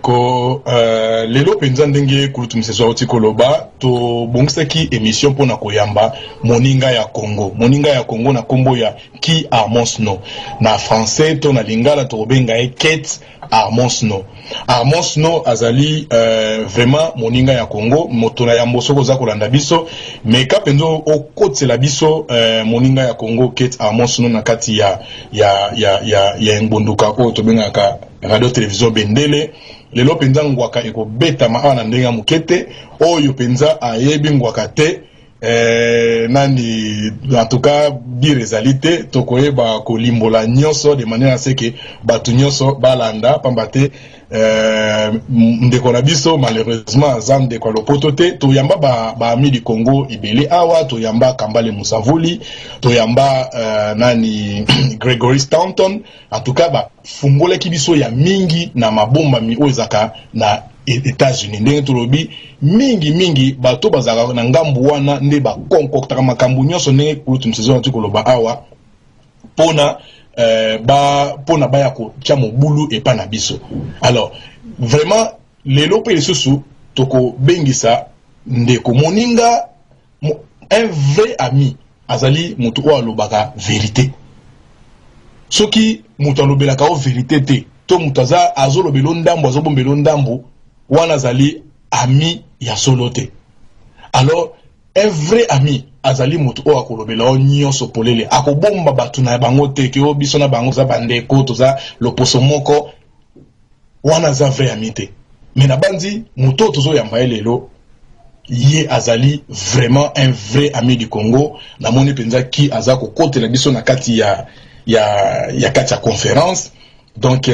bandeko lelo penza ndenge kulutumisa oti koloba to bongsaki émission pona koyamba moninga ya Congo na kombo ya Ki Amos No na français to na lingala to benga Kate Amos No azali vraiment moninga ya Congo moto na yambo soko za kolanda biso mais ka penzo okotela biso moninga ya Congo Kate Amos No na kati ya ngbonduka o to benga ka radio télévision bendele lelo penza ngwaka eko beta ma na ndenga mukete oyo penza ayebi ngwaka te nani en tout cas birezalité tokoyeba kolimbola nyonso de manière à ce que batu nyonso balanda pambate ndeko na biso malheureusement azam de kwa lopoto te to yamba ba ami du Congo ibele awa to yamba Kambale Musavuli to yamba nani Gregory Stanton en tout cas ba fungole kibiso ya mingi na mabomba mi ozaka na États-Unis ndenge tolobi mingi bato bazaka na ngambu wana nde ba konkokta makambu nyonso ndenge kulutu msezo na koloba awa pona pona baya ko tia mobulu epa na biso. Alors vraiment lelo pe lisusu toko bengisa ndeko moninga un vrai ami azali mutu o alobaka vérité soki mutu alobelaka o vérité te to mutu aza azolobelo ndambo azobombelo ndambo wana azali ami ya solo te. Alors un vrai ami azali mutu o akolobela o nyonso polele akobomba batu na bango te ke o biso na bango za bandeko to za loposo moko wana za vrai ami te. Mais na bandi mutu tozo yamba lelo ye azali vraiment un vrai ami du Congo na moni penza ki azako kote la biso na kati ya kati ya conférence. Donc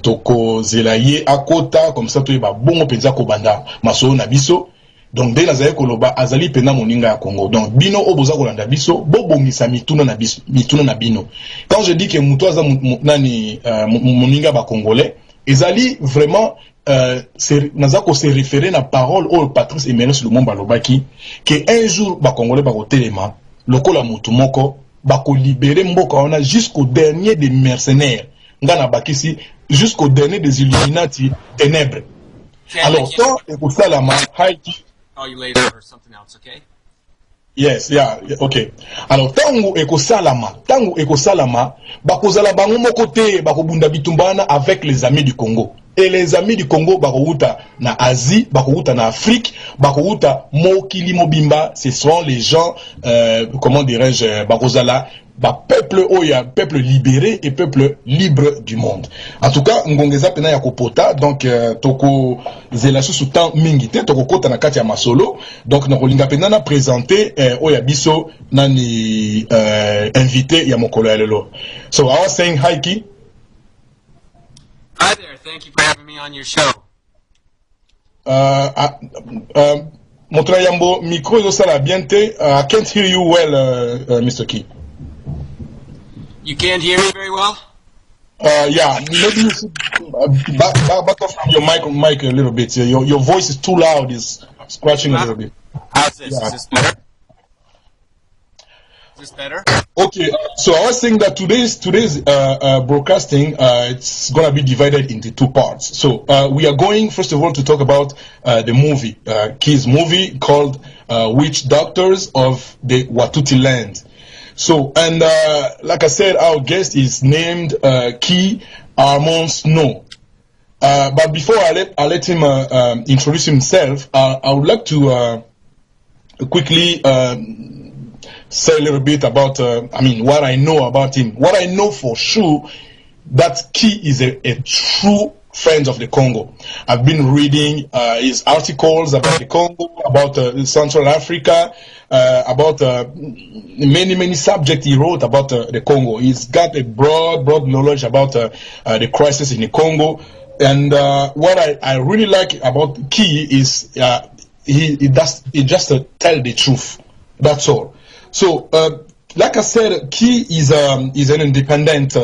toko zelaye akota comme ça to ba bongo penza ko banda maso na biso. Donc dès nazaye koloba azali pena moninga ya Congo. Donc bino oboza kolanda biso bobongisa mituna na bino. Quand je dis que muto aza nani moninga ba congolais, ezali vraiment nazako se référer na parole au Patrice Emenos Lumumba lobaki que un jour ba congolais ba kotelema lokola mutu moko ba ko libérer mboka wana jusqu'au dernier des mercenaires. Ngana bakisi jusqu'au dernier des Illuminati ténèbres. Alors tant et pour ça la main call you later or something else, okay? Yes, yeah, okay. Alors tango eko salama bakozala bango moko te bakobunda bitumbana avec les amis du Congo. Et les amis du Congo bakouta na Asie, bakouta na Afrique, bakouta mokili mobimba, ce sont les gens comment dirais-je bakozala peuple oya, peuple libéré et peuple libre du monde. En tout cas, ngongeza pena ya kopota, donc toko zela sous temps mingite, toko kota na kati ya masolo, donc na kolinga pena na présenter oya biso nani invité ya mokolo ya lelo. So I was saying hi Ki. Hi there, thank you for having me on your show. Motra yambo micro yo sala bien te. I can't hear you well, Mr. Ki. You can't hear me very well? Yeah, maybe you should back off from your mic a little bit. Your voice is too loud, it's scratching a little bit. How's this? Yeah. Is this better? Is this better? Okay, so I was saying that today's broadcasting, it's going to be divided into two parts. So we are going, first of all, to talk about the movie, Ki's movie called Witch Doctors of the Watuti Land. So, and like I said, our guest is named Ki Amos No. But before I let him introduce himself, I would like to quickly say a little bit about, what I know about him. What I know for sure, that Ki is a true friend of the Congo. I've been reading his articles about the Congo, about Central Africa, about many subjects he wrote about the Congo. He's got a broad knowledge about the crisis in the Congo. And what I really like about Ki is he just tell the truth. That's all. So, like I said, Ki is an independent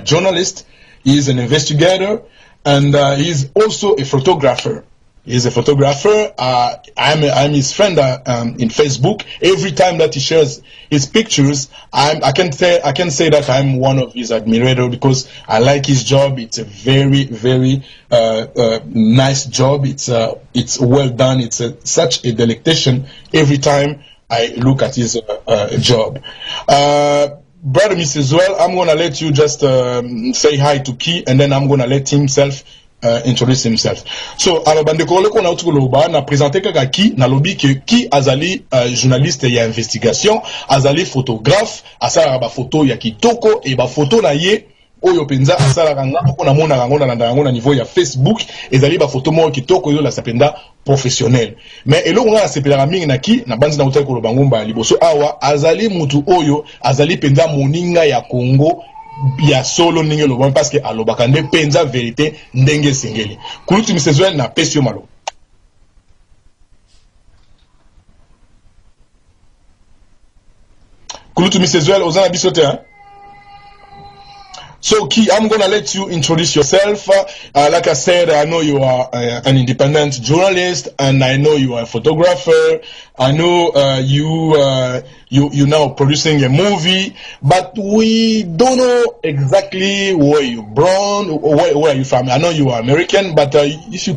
journalist. He is an investigator, and he is also a photographer. He's a photographer. I'm his friend in Facebook. Every time that he shares his pictures, I can say that I'm one of his admirators because I like his job. It's a very, very nice job. It's well done. It's such a delectation every time I look at his job. Brother Mrs. Well, I'm gonna let you just say hi to Key, and then I'm gonna let himself introduce himself. So, alors bandeko koleko na utuko loba na présenter kaka Ki na lobi que Ki azali journaliste ya investigation, azali photographe, asala ba photo ya kitoko et ba photo na ye oyo penza asala kanga ko na mona kango na ndango na niveau ya Facebook, ezali ba photo mo kitoko yo la sapenda professionnel. Mais eloko nga sepela mingi na Ki na banzi na utako koloba ngomba liboso awa azali mutu oyo azali penza moninga ya Congo ya solo ndenge loba parce que alobaka nde penza vérité ndenge sengeli kulutu misezwe na pesio malo kulutu misezwe ozana bisote hein. So, Ki, I'm going to let you introduce yourself. Like I said, I know you are an independent journalist, and I know you are a photographer. I know you now producing a movie, but we don't know exactly where you're born, where are you from. I know you are American, but if you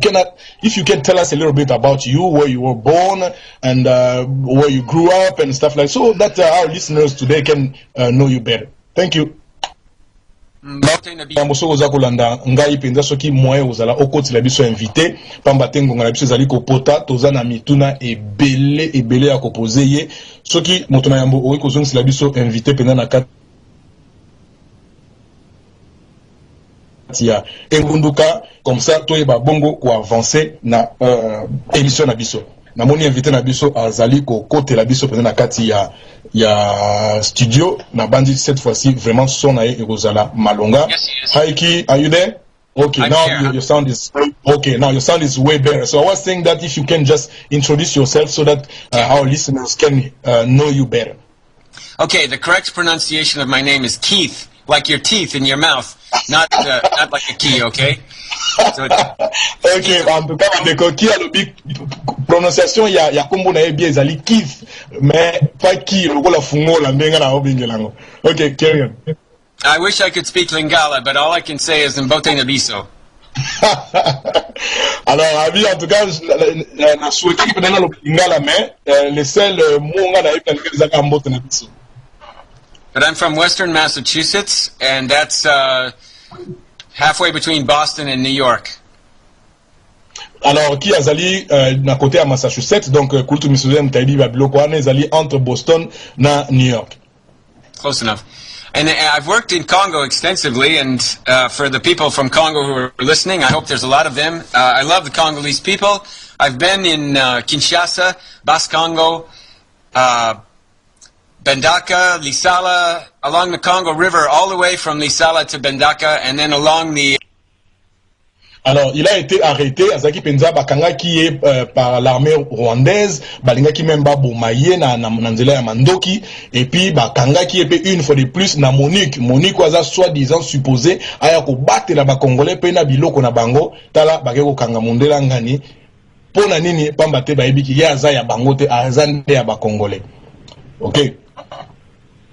can tell us a little bit about you, where you were born, and where you grew up, and stuff like so that our listeners today can know you better. Thank you. Mboso oza kolanda ngai penza soki moyen ozala okoti la biso invité pamba tengo ngala biso zali kopota toza na mituna ebele ya koposer ye soki moto na yambo oyi kozongisa la biso invité penda na kati ya engunduka comme ça toyeba bongo ko avancer na émission na biso na moni invité na biso azali ko kote la biso penda na kati ya studio na bandi cette fois-ci vraiment son na ekozala malonga. Hi Ki, are you there? Okay, now your sound is okay. Now your sound is way better. So I was saying that if you can just introduce yourself so that our listeners can know you better. Okay, the correct pronunciation of my name is Keith, like your teeth in your mouth, not like a key. Okay. So okay, en tout cas, Ki a le big prononciation ya kombo na ebi ezali Keith, mais pas Ki le la fungo la ndenga na obingelango. Okay, carry on. I wish I could speak Lingala, but all I can say is Mbote Nabiso. Alors, Abi, en tout cas, na souhaité que pendant le Lingala, mais le seul mot nga na ebi na Mbote Nabiso. But I'm from Western Massachusetts, and that's halfway between Boston and New York. Alors, Ki azali na côté à Massachusetts, donc kultu misuzé mtaibi babiloko wana ezali entre Boston na New York. Close enough. And I've worked in Congo extensively, and for the people from Congo who are listening, I hope there's a lot of them. I love the Congolese people. I've been in Kinshasa, Bas-Congo, Bendaka, Lisala, along the Congo River, all the way from Lisala to Bendaka, and then along the... Alors, il a été arrêté, Azaki Penza Bakanga qui est par l'armée rwandaise, Balinga qui même ba bomaye na nzela ya Mandoki, et puis Bakanga qui est une fois de plus na Monique waza soi-disant supposé aya ko battre la ba Congolais pe na biloko na bango, tala bakeko kanga mondela ngani, pona nini pamba te ba ebiki ya za ya bango te azande ya ba Congolais. Okay.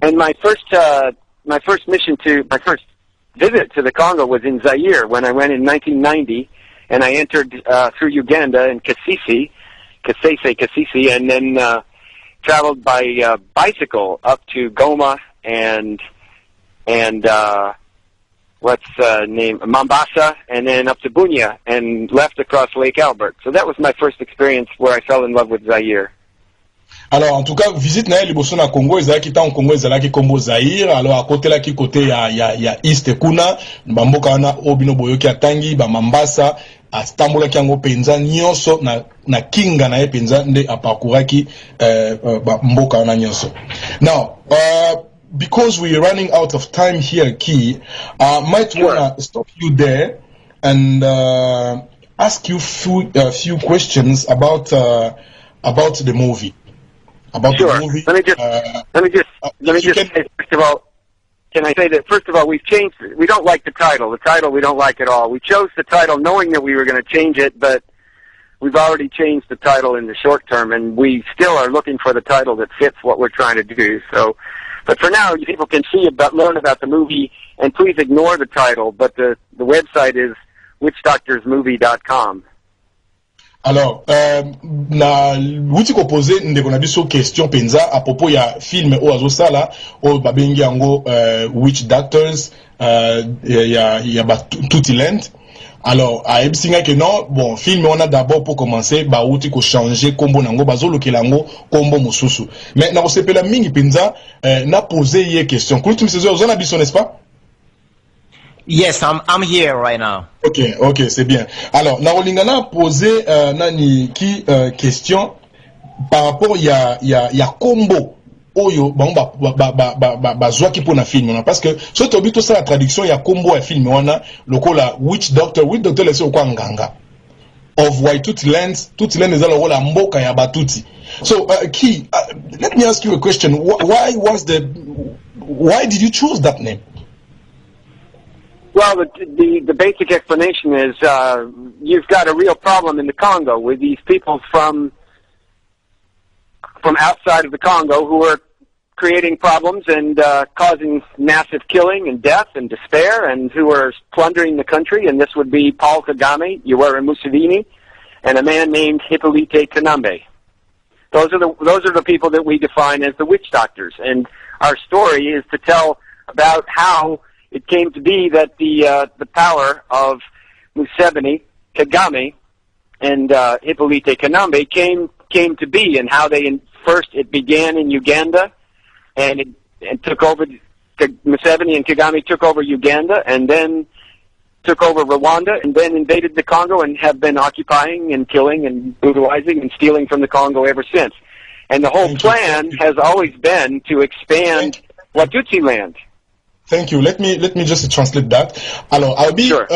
And my first visit to the Congo was in Zaire when I went in 1990, and I entered through Uganda in Kasese, and then traveled by bicycle up to Goma and Mombasa, and then up to Bunia, and left across Lake Albert. So that was my first experience where I fell in love with Zaire. Alors, en tout cas, visite na liboso na Congo, ezalaki ta en Congo, ezalaki Kombo Zaire. Alors, à côté là, qui côté ya East Kuna, bamboka wana obino boyoki atangi, ba Mambasa, a Stambola kiango penza, nyonso na kinga na penza, nde apakuraki, mboka wana nyonso. Now, because we are running out of time here, Ki, might wanna stop you there and ask you a few questions about the movie. About sure. the movie. Let me just say, first of all, can I say that first of all, we don't like the title. The title we don't like at all. We chose the title knowing that we were going to change it, but we've already changed the title in the short term, and we still are looking for the title that fits what we're trying to do. So, but for now, people can learn about the movie, and please ignore the title, but the website is witchdoctorsmovie.com. Alors, na wuti ko poser ndeko na biso question penza à propos ya film o azosala o babengi yango Witch Doctors ya ba Tutiland. Alors, a ebsinga que non, bon, film on a d'abord pour commencer ba wuti ko changer kombo nango bazolokela ngo kombo mususu. Mais na ko sepela mingi penza na poser ye question. Kulutu msezo ozona biso n'est-ce pas? Yes, I'm here right now. Ok, c'est bien. Alors, Narolingana posé nani qui question par rapport ya combo oyo ba zwa ki pona film parce que so to bito ça la traduction ya combo ya film wana lokola Witch Doctor laisse okwa nganga of White Tutiland is all la mboka ya batuti. So let me ask you a question. Why did you choose that name? Well, the basic explanation is you've got a real problem in the Congo with these people from outside of the Congo who are creating problems and causing massive killing and death and despair, and who are plundering the country. And this would be Paul Kagame, Yoweri Museveni, and a man named Hippolyte Kanambe. Those are the people that we define as the witch doctors. And our story is to tell about how it came to be that the power of Museveni, Kagame, and Hippolyte Kanambe came to be, and how first it began in Uganda, and it took over. Museveni and Kagame took over Uganda, and then took over Rwanda, and then invaded the Congo, and have been occupying and killing and brutalizing and stealing from the Congo ever since. And the whole plan has always been to expand Watutsi land. Thank you. Let me just translate that. Alors, Albi, sure.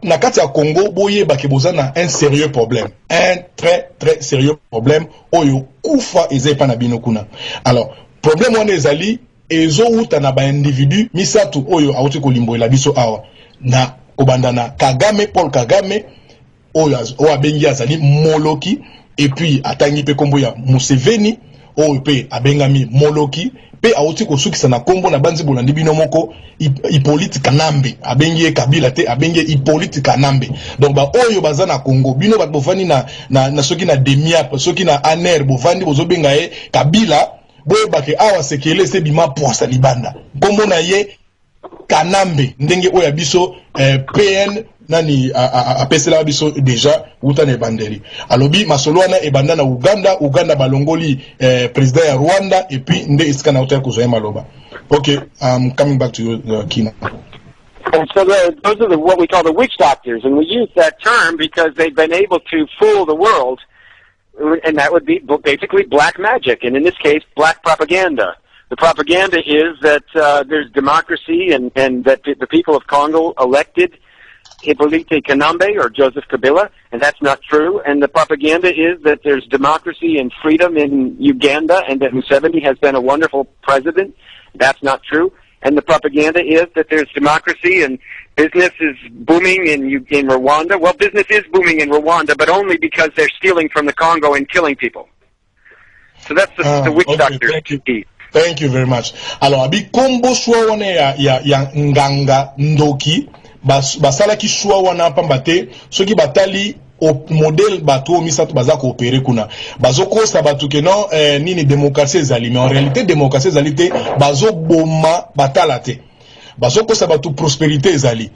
Na kati ya Congo, boye bakeboza na un sérieux problème. Un très, très sérieux problème. Oyo, kufa eze pa na bino kuna. Alors, problème wane ezali, ezo uta na ba individu, misatu oyo auti kolimbo ela biso awa. Na, kobanda na Kagame, Paul Kagame, oyo abengi azali Moloki, et puis, atangi pe kombo ya Museveni, oyo pe abengami Moloki, pe auti kosukisa na kombo na banzi bolandi bino moko Hippolyte Kanambe abengi Kabila te abengi Hippolyte Kanambe. Donc ba oyo baza na Congo bino bat bovani na soki na Demiap soki na Aner bovandi bozobenga ye Kabila boye bake awa sekele se bima poisa libanda kombo na ye Kanambe ndenge oya biso PN nani apesela biso déjà utane bandeli alobi masoloana ebanda na Uganda balongoli président ya Rwanda et puis nde iskana uta kuzoya maloba. Okay, I'm coming back to you, Kina. And so those are what we call the witch doctors, and we use that term because they've been able to fool the world, and that would be basically black magic, and in this case, black propaganda. The propaganda is that there's democracy and that the people of Congo elected Hippolyte Kanambe or Joseph Kabila, and that's not true. And the propaganda is that there's democracy and freedom in Uganda and that Museveni has been a wonderful president. That's not true. And the propaganda is that there's democracy and business is booming in Rwanda. Well, business is booming in Rwanda, but only because they're stealing from the Congo and killing people. So that's the witch doctor. Thank you very much. Alors, abi kombo shwa wane ya nganga ndoki basala ki shwa wana pambate soki batali au modèle bateau misatu baza coopérer kuna bazoko sa batuke non nini démocratie ezali mais en réalité démocratie ezali te bazo boma batala te bazoko sa batu prospérité ezali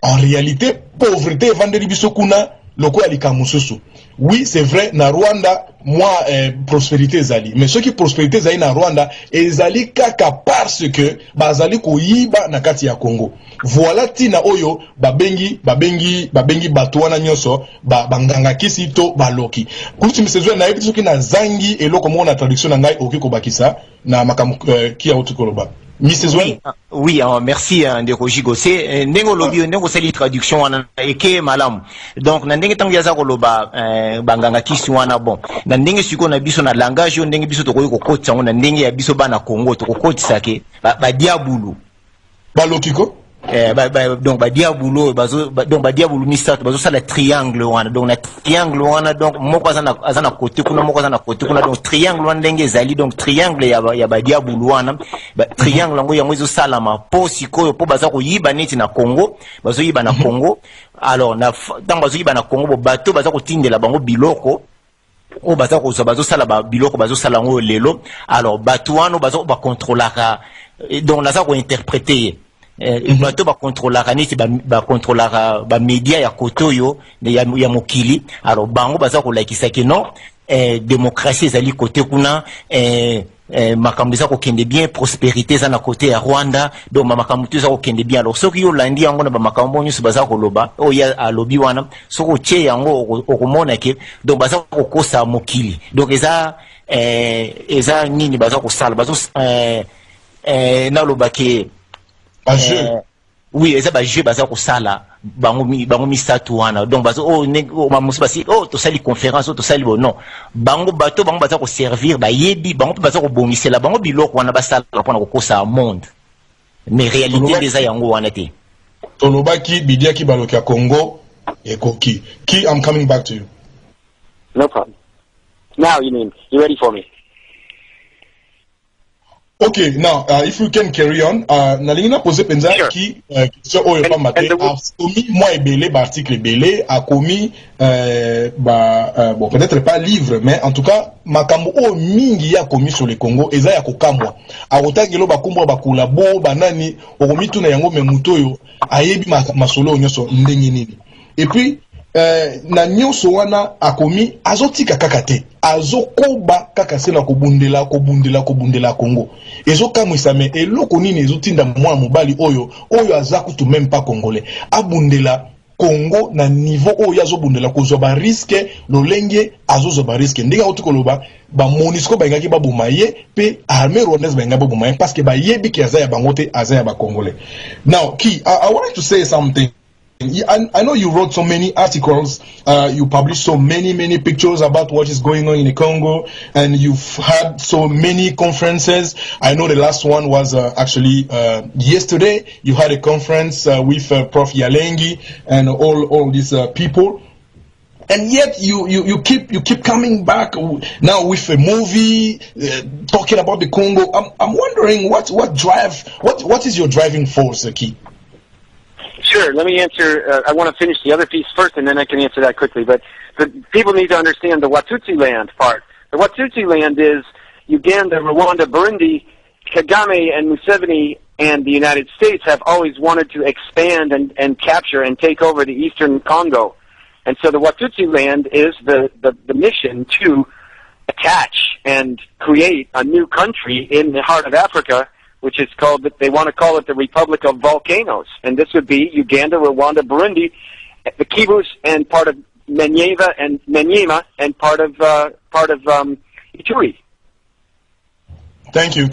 en réalité pauvreté evandeli biso kuna loko ya likamususu. Oui, c'est vrai, na Rwanda, moi, prospérité ezali. Mais ce qui prospérité ezali na Rwanda, ezali kaka parce que, bazali koyiba na kati ya Congo. Voilà tina oyo, babengi batuana nyoso, banganga kisi to baloki. Kuti msezwe na ebi soki na zangi, eloko mo na traduction na ngai, oki kobakisa, na makamu kia otu koloba. Oui, merci Ndeko Jigose. Ndenge lobi ndenge seli traduction wana eke malamu. Donc na ndenge tangu yaza koloba banganga kisi wana bon. Na ndenge siko na biso na langage ndenge biso tokoyi kokotisa na ndenge ya biso bana Congo tokokotisa ke ba diabulu. Balokiko? donc diabolo donc diabolo misat bazo sala triangle wana donc na triangle wana donc moko azana côté kuna moko azana côté kuna donc triangle wana ndenge zali donc triangle ya diabolo wana triangle ngo yango ezo sala ma po sikoyo po baza ko yiba neti na Congo bazo yiba na Congo alors na tant bazo yiba na Congo bato baza ko tindela bango biloko o baza ko bazo sala ba biloko bazo sala ngo lelo alors bato wana bazo ba contrôlera donc naza ko interpréter bato ba contrôlera neti ba contrôlera ba média ya kotoyo ya mokili alors bango baza ko lakisa ke non démocratie ezali côté kuna makambo eza kokende bien prospérité eza na côté ya Rwanda donc makambo eza kokende bien alors soki yo landi yango na makambo nyusu baza koloba oya alobi wana soko che yango okomona ke donc baza kokosa mokili donc eza nini baza kosala bazo na loba ke oui eza ba jeu baza kosala bango misatu wana donc bazo mamusi basi to sali conférence to sali non bango bato bango baza ko servir ba yebi bango baza ko bongisela bango biloko wana basala pona ko kosa monde mais réalité des yango wana te tolobaki bidiaki baloka Congo ekoki ki I'm coming back to you. No problem. Now you ready for me? Okay, now if you can carry on, nalingina pose penza ki question oyo pa matin akomi moi ebele ba article ebele akomi bon peut-être pas livre mais en tout cas makambo o mingi ya komi sur le Congo eza ya kokamwa akotangelo bakumbwa bakula bo banani okomi tuna yango me mutoyo ayebi masolo nyoso ndenge nini et puis na nyonso wana akomi azotika kakate azokoba kaka sena kobundela Congo ezokamwisa me eloko nini ezotinda mwa mobali oyo aza kutu même pas congolais abundela Congo na niveau oyo azobundela kozwa ba risque lolenge azozwa ba risque ndenge otukoloba ba MONUSCO bangaki babuma ye pe armée rwandaise bangaki babuma ye parce que ba yebi ki aza ya bangote aza ya ba congolais. Now Ki, I wanted to say something. I know you wrote so many articles, you published so many pictures about what is going on in the Congo, and you've had so many conferences. I know the last one was actually yesterday. You had a conference with Prof. Yalengi and all these people. And yet you keep coming back now with a movie talking about the Congo. I'm wondering what is your driving force, Ki? Sure. Let me answer. I want to finish the other piece first, and then I can answer that quickly. But the people need to understand the Watutsi land part. The Watutsi land is Uganda, Rwanda, Burundi. Kagame and Museveni and the United States have always wanted to expand and capture and take over the eastern Congo. And so the Watutsi land is the mission to attach and create a new country in the heart of Africa, which is called, they want to call it the Republic of Volcanoes. And this would be Uganda, Rwanda, Burundi, the Kivus, and part of Menyema and part of Ituri. Thank you.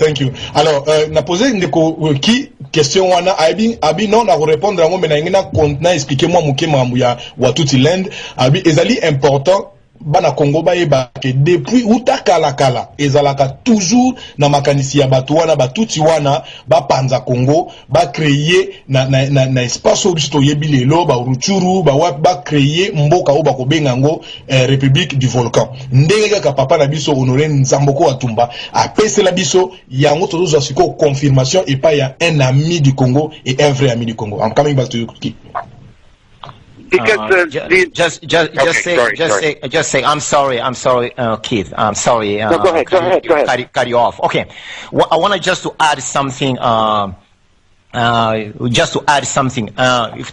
Alors, na posé une question wana abi non na répondre à moi mais na expliquer moi muke mambu ya Watutsi land abi ezali important bana Congo bayeba ke depuis utakala ezalaka toujours na makanisi ya batu wana batuti wana ba panza Congo ba créer na espace obisto yebi lelo ba ruchuru ba créer mboka o ba kobenga ngo République du Volcan ndenge kaka papa na biso Honoré Nzamboko Atumba apesela biso yango tozo siko confirmation et pas ya un ami du Congo et un vrai ami du Congo. I'm coming back to you, Ki. Because just say I'm sorry, Keith. I'm sorry. No, go ahead. Cut you off. Okay. I want to just to add something. If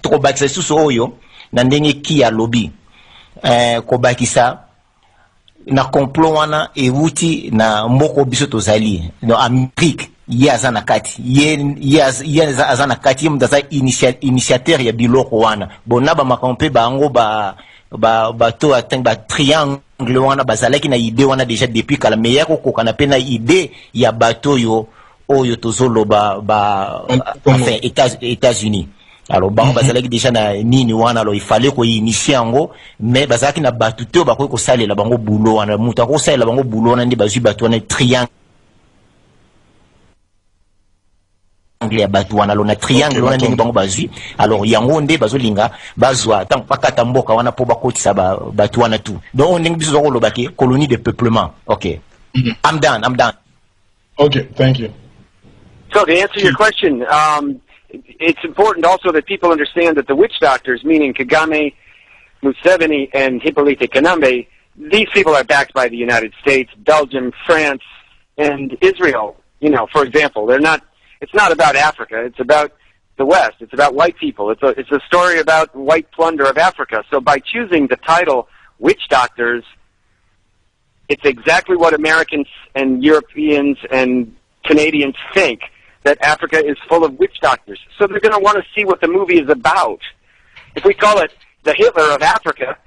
to go back to oyo na ndenge ki ya lobby. Ko bakisa na complot wana ewuti na mboko biso tozali no Amerique ye azana kati ye azana kati mdaza initiateur ya biloko wana bona ba makampe bango ba to atteindre ba triangle wana bazalaki na idée wana déjà depuis kala meilleur ko kana pe na idée ya bato yo oyo tozolo enfin États-Unis. Alors bango bazalaki déjà na nini wana alors il fallait ko initier yango mais bazalaki na batu te ba ko salela bango boulot wana muta ko salela bango boulot wana ndi bazui batu wana triangle ya batu wana lo na triangle wana ndenge bango bazwi alors yango nde bazolinga bazwa tant pakata mboka wana po bakotisa batu wana tout donc ndenge biso zokoloba ke colonie de peuplement. Okay. I'm done. Okay, thank you. So to answer your question, it's important also that people understand that the witch doctors, meaning Kagame, Museveni, and Hippolyte Kanambe, these people are backed by the United States, Belgium, France, and Israel. You know, for example, it's not about Africa. It's about the West. It's about white people. It's a story about white plunder of Africa. So by choosing the title Witch Doctors, it's exactly what Americans and Europeans and Canadians think, that Africa is full of witch doctors. So they're going to want to see what the movie is about. If we call it the Hitler of Africa,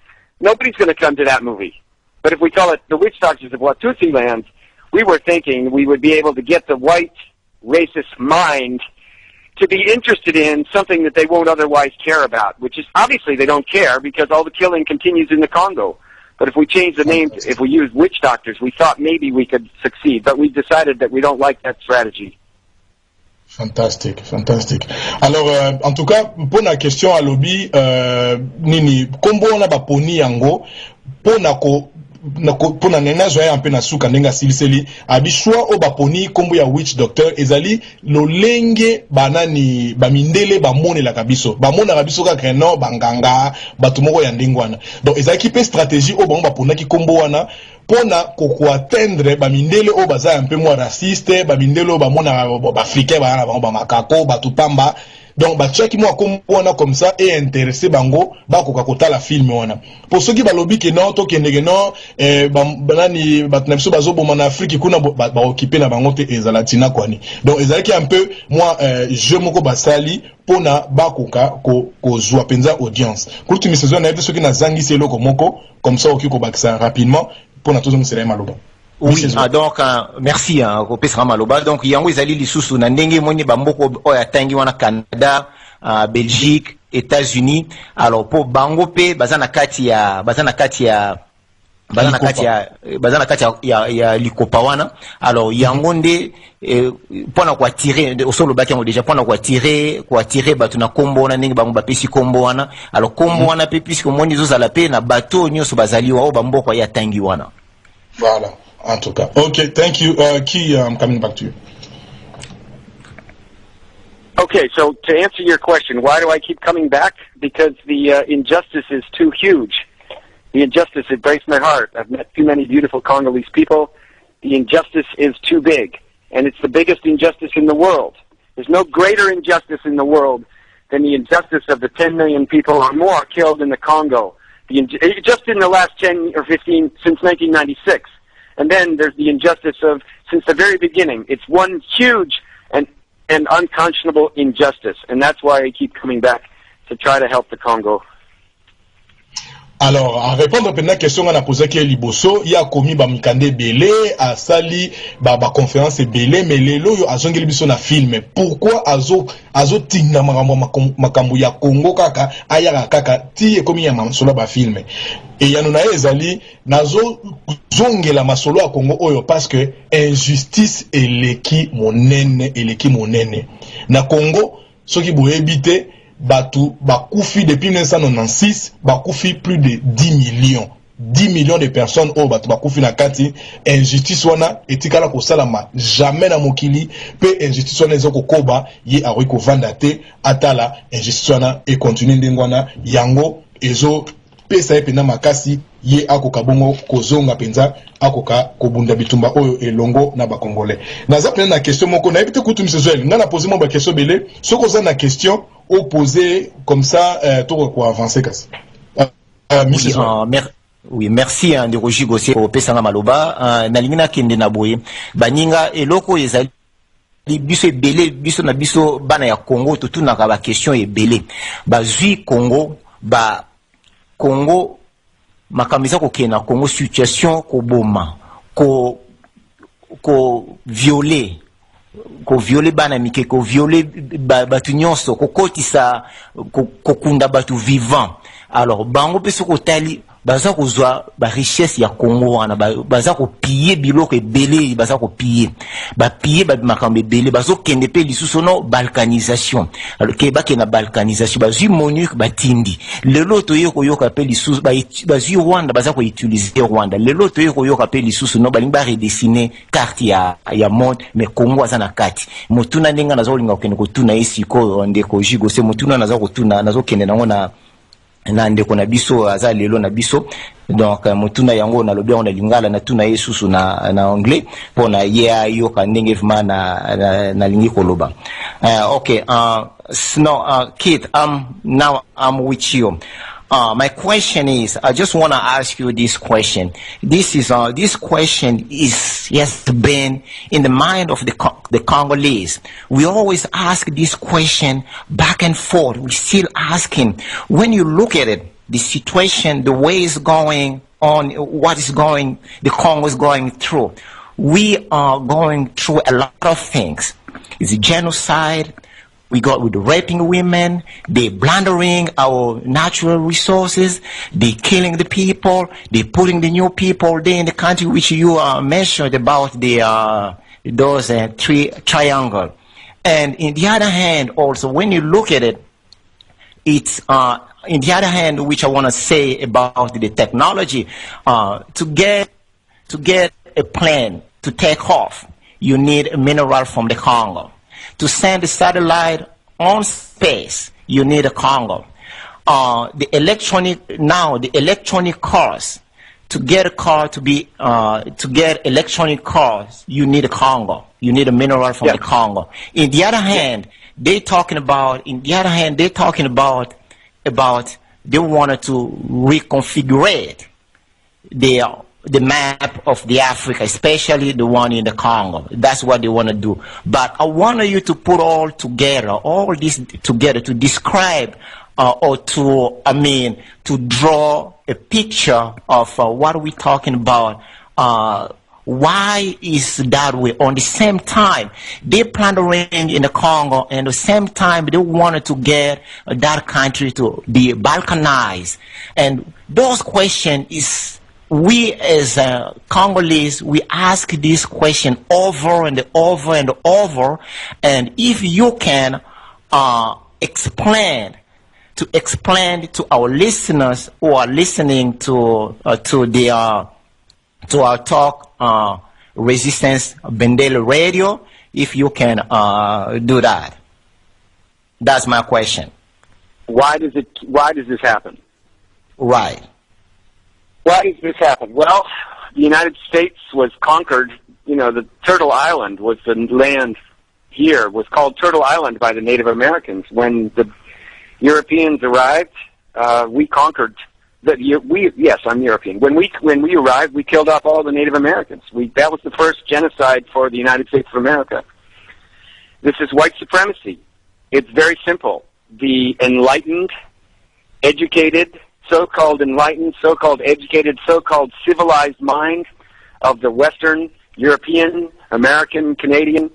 nobody's going to come to that movie. But if we call it the Witch Doctors of Watusi Land, we were thinking we would be able to get the white racist mind to be interested in something that they won't otherwise care about, which is obviously they don't care because all the killing continues in the Congo. But if we change the name, if we use witch doctors, we thought maybe we could succeed. But we decided that we don't like that strategy. Fantastique. Alors, en tout cas, pour la question à lobby, nini, kombo on a baponi yango, pour na nena joye un peu na suka nenga siliseli, abishwa o baponi kombo ya witch doctor, ezali lolenge banani, bamindele bamone la kabiso, bamone la kabiso ka kreno, banganga, batumoko ya ndingwana. Donc, ezali ki pe stratégie o bapona ki kombo wana, pona koko atteindre bamindele o baza un peu moins raciste, bamindele o bamona africain ba makako batupamba, donc ba chaki mo akomona comme ça et intéressé bango ba koka kotala film wana. Pour ceux qui balobi ke non to kende non banani batnabiso bazoboma na Afrique kuna ba occuper na bango te ezalatina kwani. Donc ezalaki un peu moi je moko basali pona ba koka ko zwa penza audience. Kuti misezo na ceux qui na zangi selo komoko comme ça okiko bakisa rapidement. Oui, donc merci ko pesa maloba. Donc yango ezali lisusu na ndenge moni bamboko oya tangi wana Canada, Belgique, États-Unis. Alors po bango pe bazana kati ya likopa wana. Alors yango nde pona kwa tirer osolo baki déjà pona kwa tirer batu na kombo na ndenge bango bapesi kombo wana. Alors kombo wana pe puisque moni zo zala pe na bato nyoso bazali wa o bamboko ya tangi wana. Voilà, en tout cas. Okay, thank you. I'm coming back to you. Okay, so to answer your question, why do I keep coming back? Because the injustice is too huge. The injustice, it breaks my heart. I've met too many beautiful Congolese people. The injustice is too big, and it's the biggest injustice in the world. There's no greater injustice in the world than the injustice of the 10 million people or more killed in the Congo. Just in the last 10 or 15, since 1996. And then there's the injustice of, since the very beginning, it's one huge and unconscionable injustice. And that's why I keep coming back to try to help the Congo. Alors, à répondre à la question qu'on a posée qui est liboso, il y a commis bamikande belé, à sali ba conférence belé, mais les loyo a zongeli biso na film. Pourquoi azo tina makambo ya Congo kaka ayaka kaka ti e komi ya masolo ba film. Et yanuna ezali nazo zongela masolo ya Congo oyo parce que injustice eleki monene. Na Congo soki boyebite Batu bakufi depuis 1996 bakufi plus de 10 millions. 10 millions de personnes au batu bakufi na kati injustice wana etikala ko salama jamais na mokili pe injustice wana ezoko koba ye ari ko vanda te atala injustice wana e continue ndengwana yango ezo pesa epena makasi ye akoka bongo kozonga penza akoka kobunda bitumba oyo elongo na ba congolais. Naza pena na question moko na ebite kutu misezoel ngana poser mo ba question belé soko za na question opposé comme ça tout quoi avancer kasi. Oui, merci de Roger Gossier au pesanga maloba na lingina kende na boye baninga eloko ezali biso ebele biso na biso bana ya Congo tout na ka ba question ebele bazui Congo makamisa ko kena Congo situation ko boma ko violer bana mike ko violer batu nyonso ko kotisa ko kunda batu vivant. Alors bango peso ko tali baza kozwa ba richesse ya Congo wana baza ko piller biloko ebele baza ko piller ba piller ba makambe ebele bazo kende pe lisusu no balkanisation alors ke ba na balkanisation bazui MONUC batindi lelo toyeko yoka pe lisusu bazui Rwanda baza ko utiliser Rwanda lelo toyeko yoka pe lisusu no balingi ba redessiner carte ya monde mais Congo aza na kati motuna ndinga nazo linga kende ko tuna isiko ndeko jigo se motuna nazo ko tuna nazo kende nango na ndeko na biso aza lelo na biso donc motuna yango na lobi on a lingala na tuna yesusu na anglais pona ye yoka ndenge vma na lingi koloba okay no Keith now I'm with you. My question is, I just want to ask you this question. This question has been in the mind of the Congolese. We always ask this question back and forth. We still asking. When you look at it, the situation, the way it's going on, the Congo is going through. We are going through a lot of things. It's a genocide. We got with raping women, they plundering our natural resources, they killing the people, they putting the new people there in the country which you mentioned about those three triangle. And in the other hand, also when you look at it, it's in the other hand, which I want to say about the technology, to get a plane to take off, you need a mineral from the Congo. To send a satellite on space, you need a Congo. The electronic cars, to get a car to get electronic cars, you need a Congo. You need a mineral from the Congo. In the other hand, they talking about they wanted to reconfigure the map of the Africa, especially the one in the Congo. That's what they want to do. But I want you to put all this together to describe to draw a picture of what we're talking about. Why is that way? On the same time, they plundering in the Congo, and at the same time, they wanted to get that country to be balkanized. And those questions is, we as Congolese, we ask this question over and over and over, and if you can explain to our listeners who are listening to our talk, Resistance Bendele Radio, if you can do that. That's my question. Why does this happen? Right. Why does this happen? Well, the United States was conquered. You know, the Turtle Island was the land here, was called Turtle Island by the Native Americans. When the Europeans arrived, we conquered. Yes, I'm European. When we arrived, we killed off all the Native Americans. That was the first genocide for the United States of America. This is white supremacy. It's very simple. The enlightened, educated, so-called enlightened, so-called educated, so-called civilized mind of the Western, European, American, Canadian,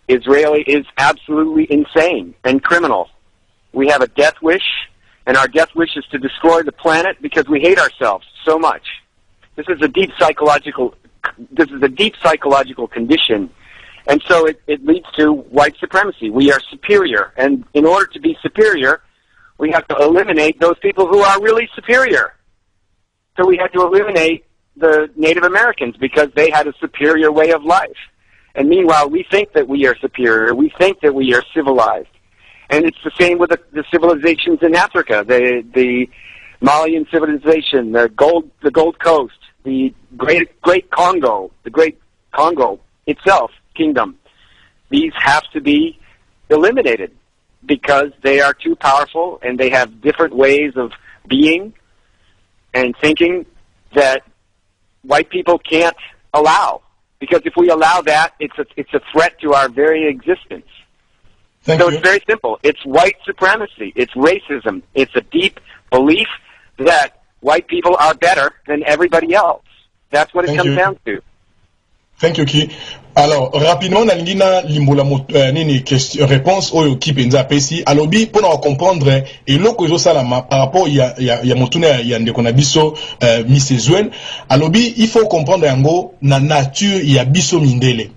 Israeli is absolutely insane and criminal. We have a death wish, and our death wish is to destroy the planet because we hate ourselves so much. This is a deep psychological condition, and so it leads to white supremacy. We are superior, and in order to be superior, we have to eliminate those people who are really superior. So we had to eliminate the Native Americans because they had a superior way of life. And meanwhile, we think that we are superior. We think that we are civilized. And it's the same with the civilizations in Africa, the Malian civilization, the Gold Coast, the Great Congo, the Great Congo itself, kingdom. These have to be eliminated because they are too powerful and they have different ways of being and thinking that white people can't allow. Because if we allow that, it's a threat to our very existence. Thank you. It's very simple. It's white supremacy. It's racism. It's a deep belief that white people are better than everybody else. That's what it comes down to. Thank you, Key. Alors, rapidement, na lingina limbola nini question réponse oyo ki penza pesi. Alobi pour nous comprendre et loko zo salama par rapport ya motuna ya ndeko na biso Misezwen. Alobi il faut comprendre yango na nature ya biso mindele.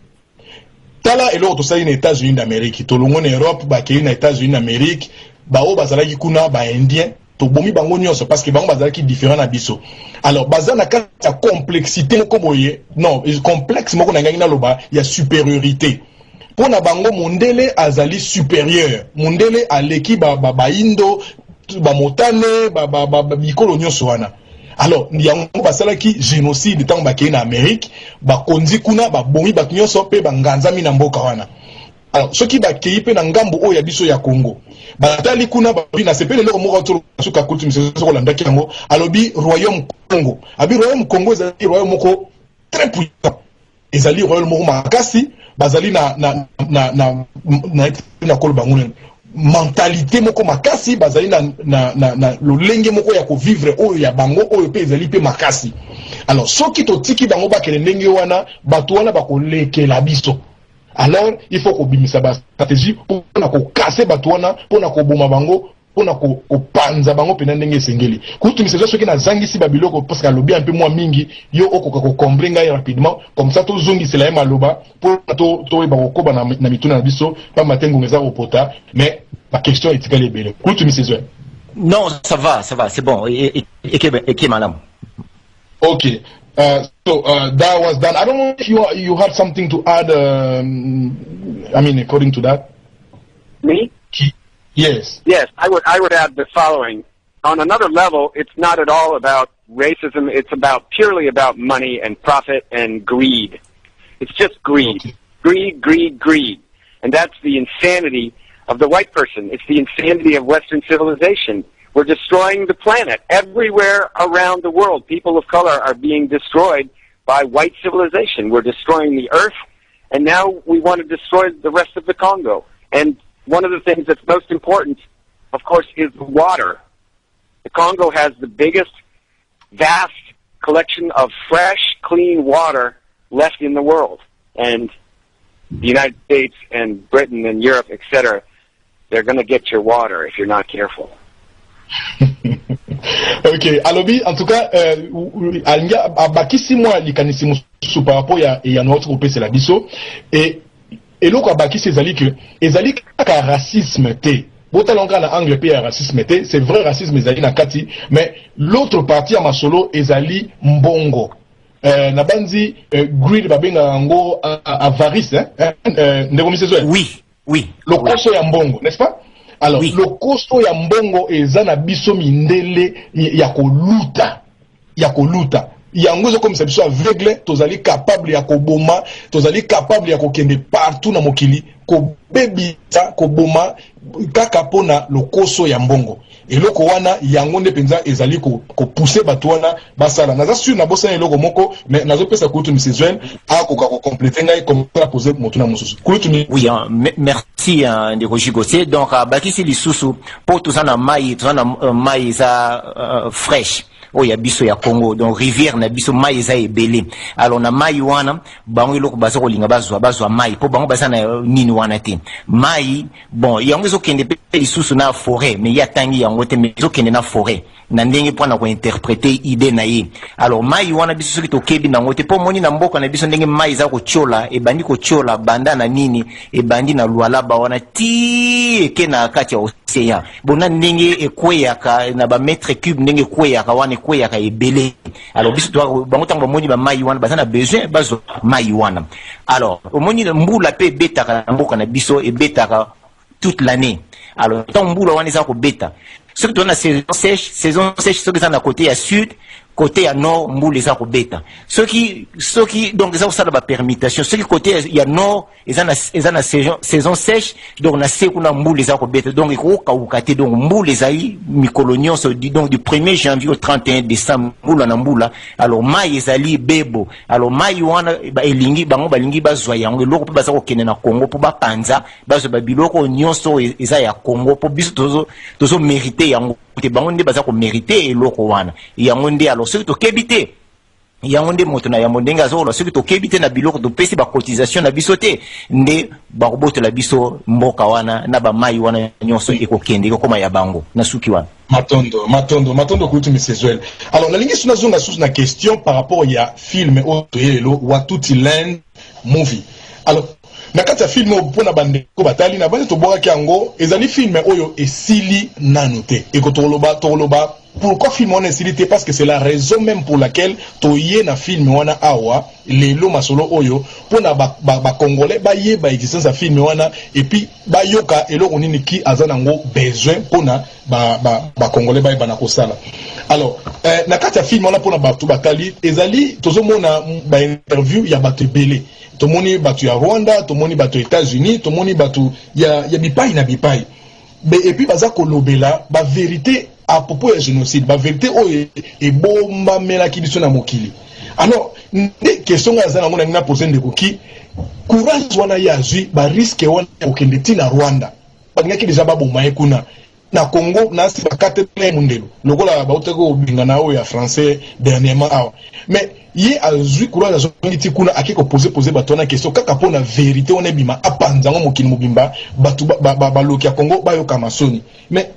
Tala eloko to sali na États-Unis d'Amérique, to longo na Europe ba ke na États-Unis d'Amérique, ba o bazalaki kuna ba indien. To bomi bango nyonso parce que bango bazalaki différent na biso. Alors baza na kati ya complexité moko boye, non, complexe moko na ngangi na loba ya supériorité. Pona bango mondele azali supérieur. Mondele aleki ba indo ba motane ba bikolo nyonso wana. Alors yango basalaki génocide tant ba ke na Amérique, ba konzi kuna ba bomi ba nyonso pe ba nganzami na mboka wana. Alors ceux qui ba kei pe na ngambo oyo ya biso ya Congo. Batali kuna babi na sepele loko moko to suka kultu misezo landaki yango alobi royaume Congo abi royaume Congo ezali royaume moko très puissant ezali royaume moko makasi bazali na kolba ngune mentalité moko makasi bazali na lolenge moko ya ko vivre oyo ya bango oyo pe ezali pe makasi. Alors soki to tiki bango ba kele ndenge wana batu wana ba ko lekela biso. Alors, il faut qu'on bimisa ba stratégie pour qu'on casse batouana, pour qu'on boma bango, pour qu'on panza bango pena ndenge sengeli. Kutu misezo soki na zangi si babiloko parce que lobi un peu moins mingi, yo oko ko combler rapidement, comme ça to zongi c'est la même loba pour to ba ko ba na mituna na biso, pas matengo ngeza opota, mais la question est égalée belle. Kutu misezo. Non, ça va, c'est bon. Et madame. Okay. So that was done. I don't know if you had something to add. I mean, according to that. Me? Yes. Yes, I would add the following. On another level, it's not at all about racism. It's purely about money and profit and greed. It's just greed. Okay. Greed. And that's the insanity of the white person. It's the insanity of Western civilization. We're destroying the planet. Everywhere around the world, people of color are being destroyed by white civilization. We're destroying the earth, and now we want to destroy the rest of the Congo. And one of the things that's most important, of course, is water. The Congo has the biggest, vast collection of fresh, clean water left in the world. And the United States and Britain and Europe, etc., they're going to get your water if you're not careful. Ok, alobi en tout cas alinga abakisi mwa likanisi musu par rapport ya notre groupe c'est la biso et loko abakisi ezali ka racisme te botalonga na angle pe ya racisme te, c'est vrai racisme ezali na kati mais l'autre partie ya masolo ezali mbongo na banzi greed babenga ngo avarice ndeko misezo. Oui le koso ya mbongo, n'est-ce pas? Alors, oui. Le costo ya mbongo ezana biso mindele ya koluta. Yango zo comme ça biso aveugle, tozali capable ya koboma, tozali capable ya kokende partout na mokili, ko bebisa, ko boma kaka pona le costo ya mbongo. Et loko wana yango nde penza ezali ko pousser batu wana basala. Naza sur na bosa eloko moko, mais nazo pesa kutu misezwen a ko compléter ngai comme ça poser motuna mususu. Oui, merci ndeko Jigose. Donc bakisi lisusu pour tozana mai za fraîche. Oh ya biso ya Congo, donc rivière na biso mai eza ebele. Alors na mai wana bango eloko baza kolinga bazwa mai po bango baza na nini wana te. Mai bon yango ezokende pe lisusu na forêt, mais ya tangi yango te mais ezokende na forêt. Na ndenge pona ko interpréter idée na ye. Alors mai wana biso soki tokebi nango te po moni na mboka na biso ndenge mai za ko chola e bandi ko chola banda na nini e bandi na lualaba wana ti ke na kati ya océan. Bona ndenge ekweyaka na ba mètre cube ndenge ekweyaka wana kweyaka ebele. Alors biso to bango tango moni ba mai wana bazana besoin bazo mai wana. Alors omoni mbula pe betaka na mboka na biso e betaka toute l'année. Alors tant mbula wana za ko beta. Ce qui donne la saison sèche, ce qui est à côté à sud, côté à nord, mboule les bêta. Ce qui, donc, ça, ça, la permutation. Ce qui côté, il y a nord, ils ont la saison sèche, donc, on a secouna mboule les bêta. Donc, il faut qu'au donc, mboule les aïe, mi-colonions, donc, du 1er janvier au 31 décembre, mboule na mboula. Alors, maï, ezali, bebo. Alors, maï, wana, elingi, bango, balingi, bazoyang, loko, pa bazako kene na Congo, pour ba panza, bazo, babiloko, nyonso, ezaya Congo, pour biso, tozo mérité, yango, te bango, nde bazako mérité, eloko wana. Yango, nde, alors, ce que tu kebite, yangonde moto na yamondenga zo la soki to kebite na biloko to pesi ba cotisation na bisote nde ba roboto la biso mboka wana na ba mai wana nyonso ekokende koma ya bango na suki wana matondo kutu Mr. Alors la ligne suna zonga sous na question par rapport ya film otoyelo Watuti Land movie. Alors na kati ya film opona bandeko batali na bande to boka yango ezali film oyo esili nanote ekotoloba pourquoi film on est parce que c'est la raison même pour laquelle toye na film wana awa lelo masolo oyo pona ba congolais ba ye ba existence ya film wana et puis ba yoka eloko nini ki azana ngo besoin pona ba congolais ba bana kosala. Alors na kati ya film wana pona batu batali ezali tozomona ba interview ya batu belé tomoni batu ya Rwanda tomoni batu ya États-Unis tomoni batu ya bipai na bipai et puis baza kolobela ba vérité à propos du génocide, la vérité est bomba melaki biso na mokili. Alors, des questions à zana mona posé de qui courage wana ya zui ba risque wana okende tina Rwanda. Ba ngaki déjà ba bomba ekuna na Congo na si ba kate mundelo. Lokola ba utako bingana o ya français dernièrement awa. Mais ye azui courage azongi tikuna akiko poser batona question kaka pona vérité wana bima apanzango mokili mobimba batu ba loki ya Congo ba yo kamasoni. Mais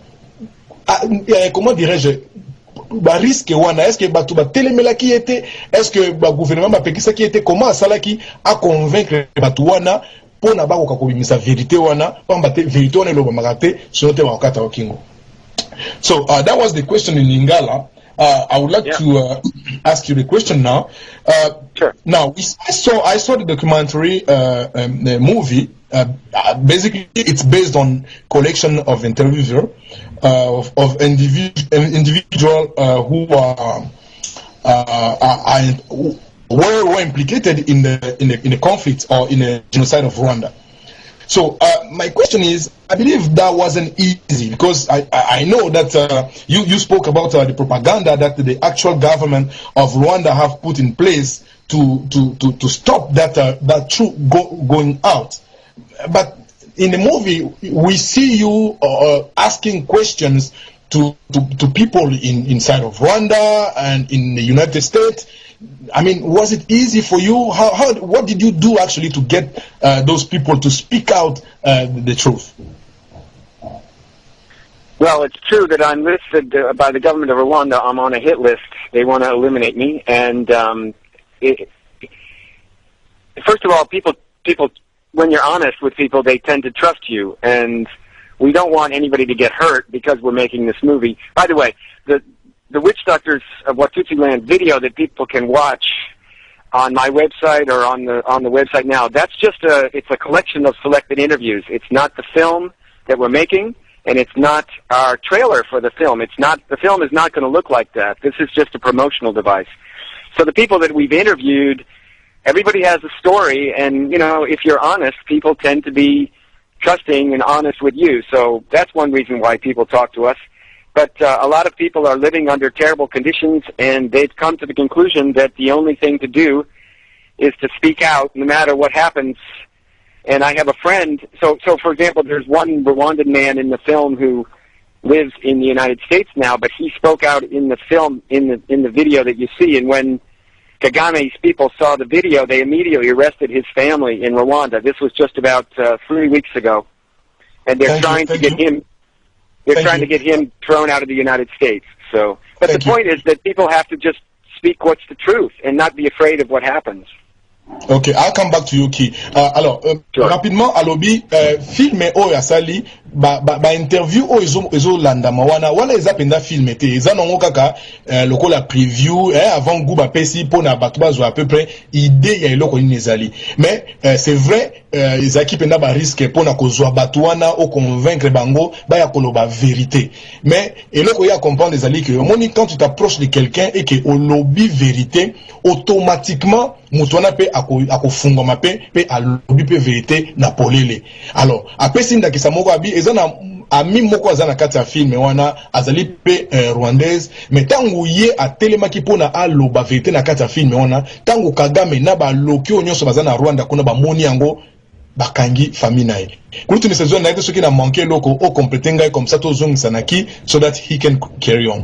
comment dirais-je, risque est-ce que Batouba Télémela qui était, est-ce que le gouvernement Mapekisa qui était, comment ça qui a convaincre Batouana pour n'avoir aucun sa vérité wana, pour battre vérité wana le marate sur notre wakata wakingo. So that was the question in Lingala. I would like to ask you the question now. Sure. Now I saw the documentary the movie. Basically, it's based on collection of interviews of individual who were implicated in the conflict or in the genocide of Rwanda. So my question is, I believe that wasn't easy because I know that you spoke about the propaganda that the actual government of Rwanda have put in place to stop that truth going out. But in the movie, we see you asking questions to people inside of Rwanda and in the United States. I mean, was it easy for you? What did you do actually to get those people to speak out the truth? Well, it's true that I'm listed by the government of Rwanda. I'm on a hit list. They want to eliminate me. And first of all, people, when you're honest with people, they tend to trust you. And we don't want anybody to get hurt because we're making this movie. By the way, the Witch Doctors of Watuti Land video that people can watch on my website or on the website now, that's just it's a collection of selected interviews. It's not the film that we're making, and it's not our trailer for the film. The film is not going to look like that. This is just a promotional device. So the people that we've interviewed, everybody has a story, and, you know, if you're honest, people tend to be trusting and honest with you. So that's one reason why people talk to us. But a lot of people are living under terrible conditions, and they've come to the conclusion that the only thing to do is to speak out no matter what happens. And I have a friend, so for example, there's one Rwandan man in the film who lives in the United States now, but he spoke out in the film, in the video that you see, and when Kagame's people saw the video, they immediately arrested his family in Rwanda. This was just about 3 weeks ago. And they're trying to get him... They're trying to get him thrown out of the United States. So, but the point is that people have to just speak what's the truth and not be afraid of what happens. Okay, I'll come back to you, Ki. Alors, sure. Rapidement, alobi, film o ya sali, ba interview o ezo landa mawana, wala eza penda film ete, eza nongo kaka, loko la preview, avant gou ba pesi, po na batuba zo à peu près, idée ya eloko ni nezali. Mais, c'est vrai, ezaki penda ba risque, po na kozwa batuana, o convaincre bango, ba ya koloba vérité. Mais, eloko ya comprendre ezali que, moni, quand tu t'approches de quelqu'un et que o lobby vérité, automatiquement, mutwana pe ako fungo mape pe alobi pe vérité na polele. Alors après sinda ki samoko abi ezana ami moko azana kati ya film wana azali pe rwandaise mais tangu ye atelemaki pona aloba vérité na kati ya film wana tangu Kagame na ba loki onyoso bazana Rwanda kuna ba moni yango bakangi famille na ye. Kulutu ni saison na ete soki na manqué loko o compléter ngai comme ça to zong sanaki so that he can carry on.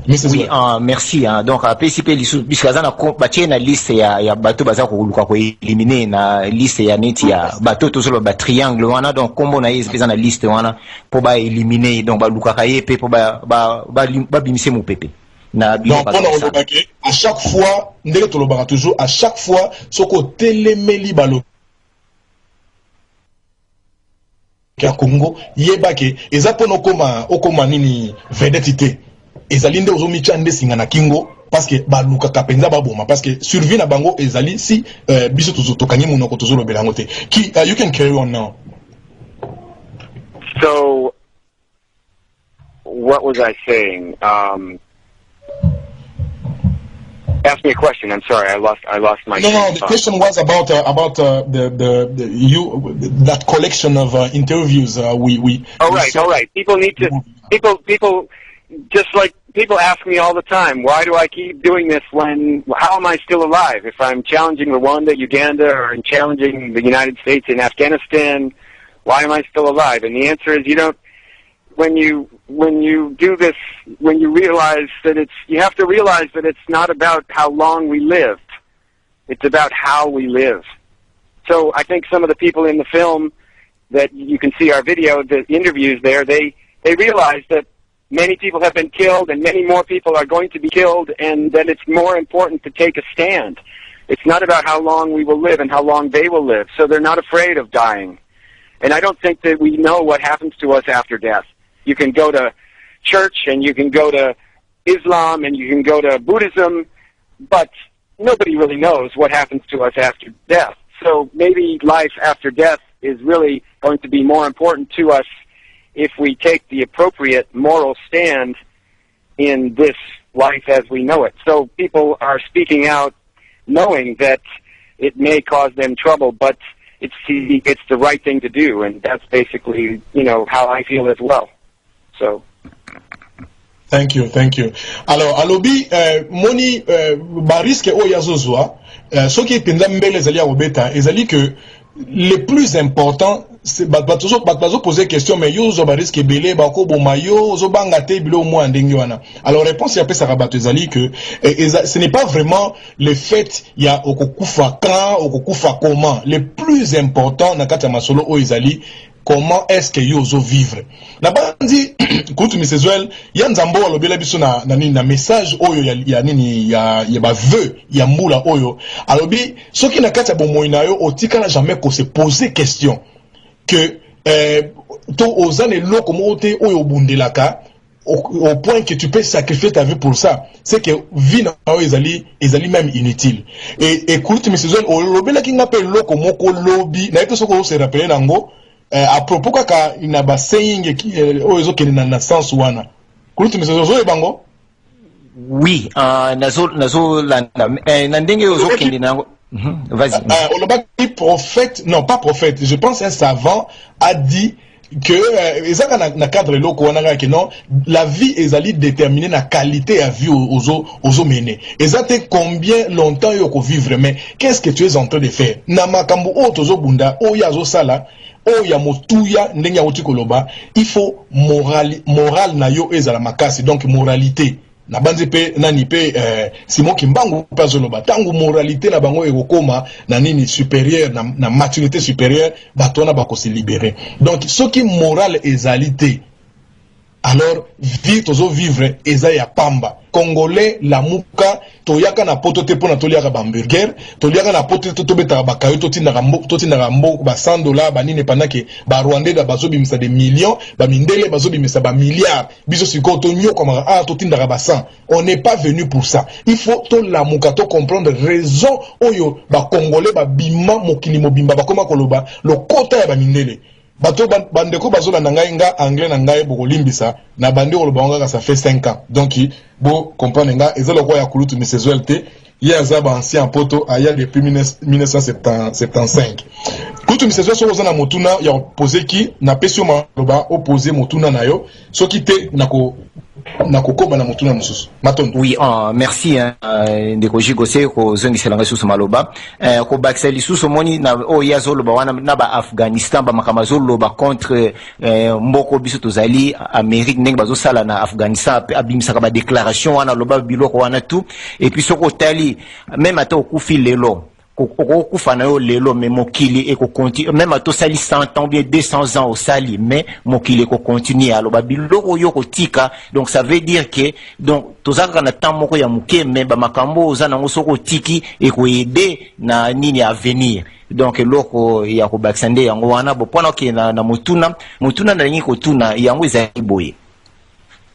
Oui, merci. Donc, à PCP, biscazana batie na liste ya bateau baza ko éliminer na liste ya neti ya bateau to solo ba triangle wana, donc kombo na yezi pesa na liste wana pour ba éliminer, donc ba lukaka yepe pour ba bimise mu pepe. Donc, à chaque fois, ndenge tolobaka toujours, à chaque fois, soko telemeli balo ya Congo, yebake, ezapono okoma nini vedetite. Ezali nde ozomi chande singa na kingo parce que baluka kapenza baboma parce que survie na bango ezali si biso tokangi munoko tozolo belango te. You can carry on now. So what was I saying? Ask me a question. I'm sorry, I lost my. No, the question was about that collection of interviews we. All right. People need to people just like people ask me all the time, why do I keep doing this how am I still alive? If I'm challenging Rwanda, Uganda, or I'm challenging the United States in Afghanistan, why am I still alive? And the answer is when you do this, when you realize that you have to realize that it's not about how long we lived. It's about how we live. So I think some of the people in the film that you can see our video, the interviews there, they realize that many people have been killed and many more people are going to be killed, and that it's more important to take a stand. It's not about how long we will live and how long they will live. So they're not afraid of dying. And I don't think that we know what happens to us after death. You can go to church and you can go to Islam and you can go to Buddhism, but nobody really knows what happens to us after death. So maybe life after death is really going to be more important to us if we take the appropriate moral stand in this life as we know it. So people are speaking out knowing that it may cause them trouble, but it's the right thing to do, and that's basically, how I feel as well. So Thank you. Alors, alobi moni bariske o yazozwa soki penza mbele ezali ya obeta ezali que le plus important c'est bazo poser question mais yo zo bariske belé bako boma yo zo banga te bilo mo ndenge wana. Alors réponse ya pesa rabato ezali que ce n'est pas vraiment le fait ya okokufa quand okokufa comment. Le plus important na kati ya masolo o ezali comment est-ce que yo zo vivre. Na bandi kutu misezuel ya nzambo alobela biso na message oyo ya nini ya ba vœu ya mbula oyo alobi soki na kati ya bomoi na yo otikala jamais ko se poser question que to ozane loko mote oyo bundelaka au point que tu peux sacrifier ta vie pour ça, c'est que vie na yo ezali même inutile. Et kutu misezuel olobela ki ngape loko moko lobi na eto soko se rappeler nango à propos kaka ina ba saying ozo kenina na sens wana kulutu misozo bango. Oui, nazo na ndenge ozo kenina vas-y. Le prophète, non pas prophète, je pense un savant a dit que ezaka na cadre loko wana que non, la vie ezali déterminée na qualité à vie ozo mener. Ezate combien longtemps yo ko vivre, mais qu'est-ce que tu es en train de faire? Na makambo o tozo bunda o yazo sala o ya motuya ndenge ya otikoloba, il faut moral na yo ezala makasi, donc moralité. Na banze pe nani pe Simon Kimbangu pa zoloba tangu moralité na bango ekokoma na nini supérieur na maturité supérieure batona bako se libérer. Donc ce qui moral ezalité, alors vie tozo vivre eza ya pamba. Congolais la muka toyaka na poto te pona toliaka ba hamburger, toliaka na poto to beta ba kayo totinda rambo ba $100 ba nini pendant ba Rwandais da bazo bimisa des millions, ba mindele bazo bimisa ba milliards. Biso siko to nyo comme totinda ba 100. On n'est pas venu pour ça. Il faut to la muka to comprendre raison oyo ba Congolais ba bima mokili mobimba ba koma koloba le kota ya ba mindele. Bato bandeko bazola na ngai nga anglais na ngai boko limbisa na bande ko lobanga ça fait 5 ans. Donc bo comprendre nga ezalo ko ya kulutu misezuelte ya zaba ancien poto aya depuis 1975. Kulutu misezuel so kozana motuna ya poser ki na pesio maloba opposer motuna na yo soki te na ko na kokoma na mutuna mususu matondo. Oui, merci ndeko Jigose ko zongiselanga susu maloba ko bakisa lisusu moni na yazoloba wana na ba Afghanistan ba makamazoloba contre mboko biso tozali Amérique ndenge bazosala na Afghanistan abimisaka ba déclaration wana loba biloko wana tout et puis soko tali même ata okufi lelo okufa na yo lelo mais mokili eko continue même ato sali 100 ans bien 200 ans au sali mais mokili eko continue aloba biloko yo kotika. Donc ça veut dire que donc tozaka na temps moko ya muke mais ba makambo ozana ngosoko tiki eko aider na nini à venir. Donc loko ya ko baksande yango wana bo pona ke na mutuna na ngi ko tuna yango ezali boye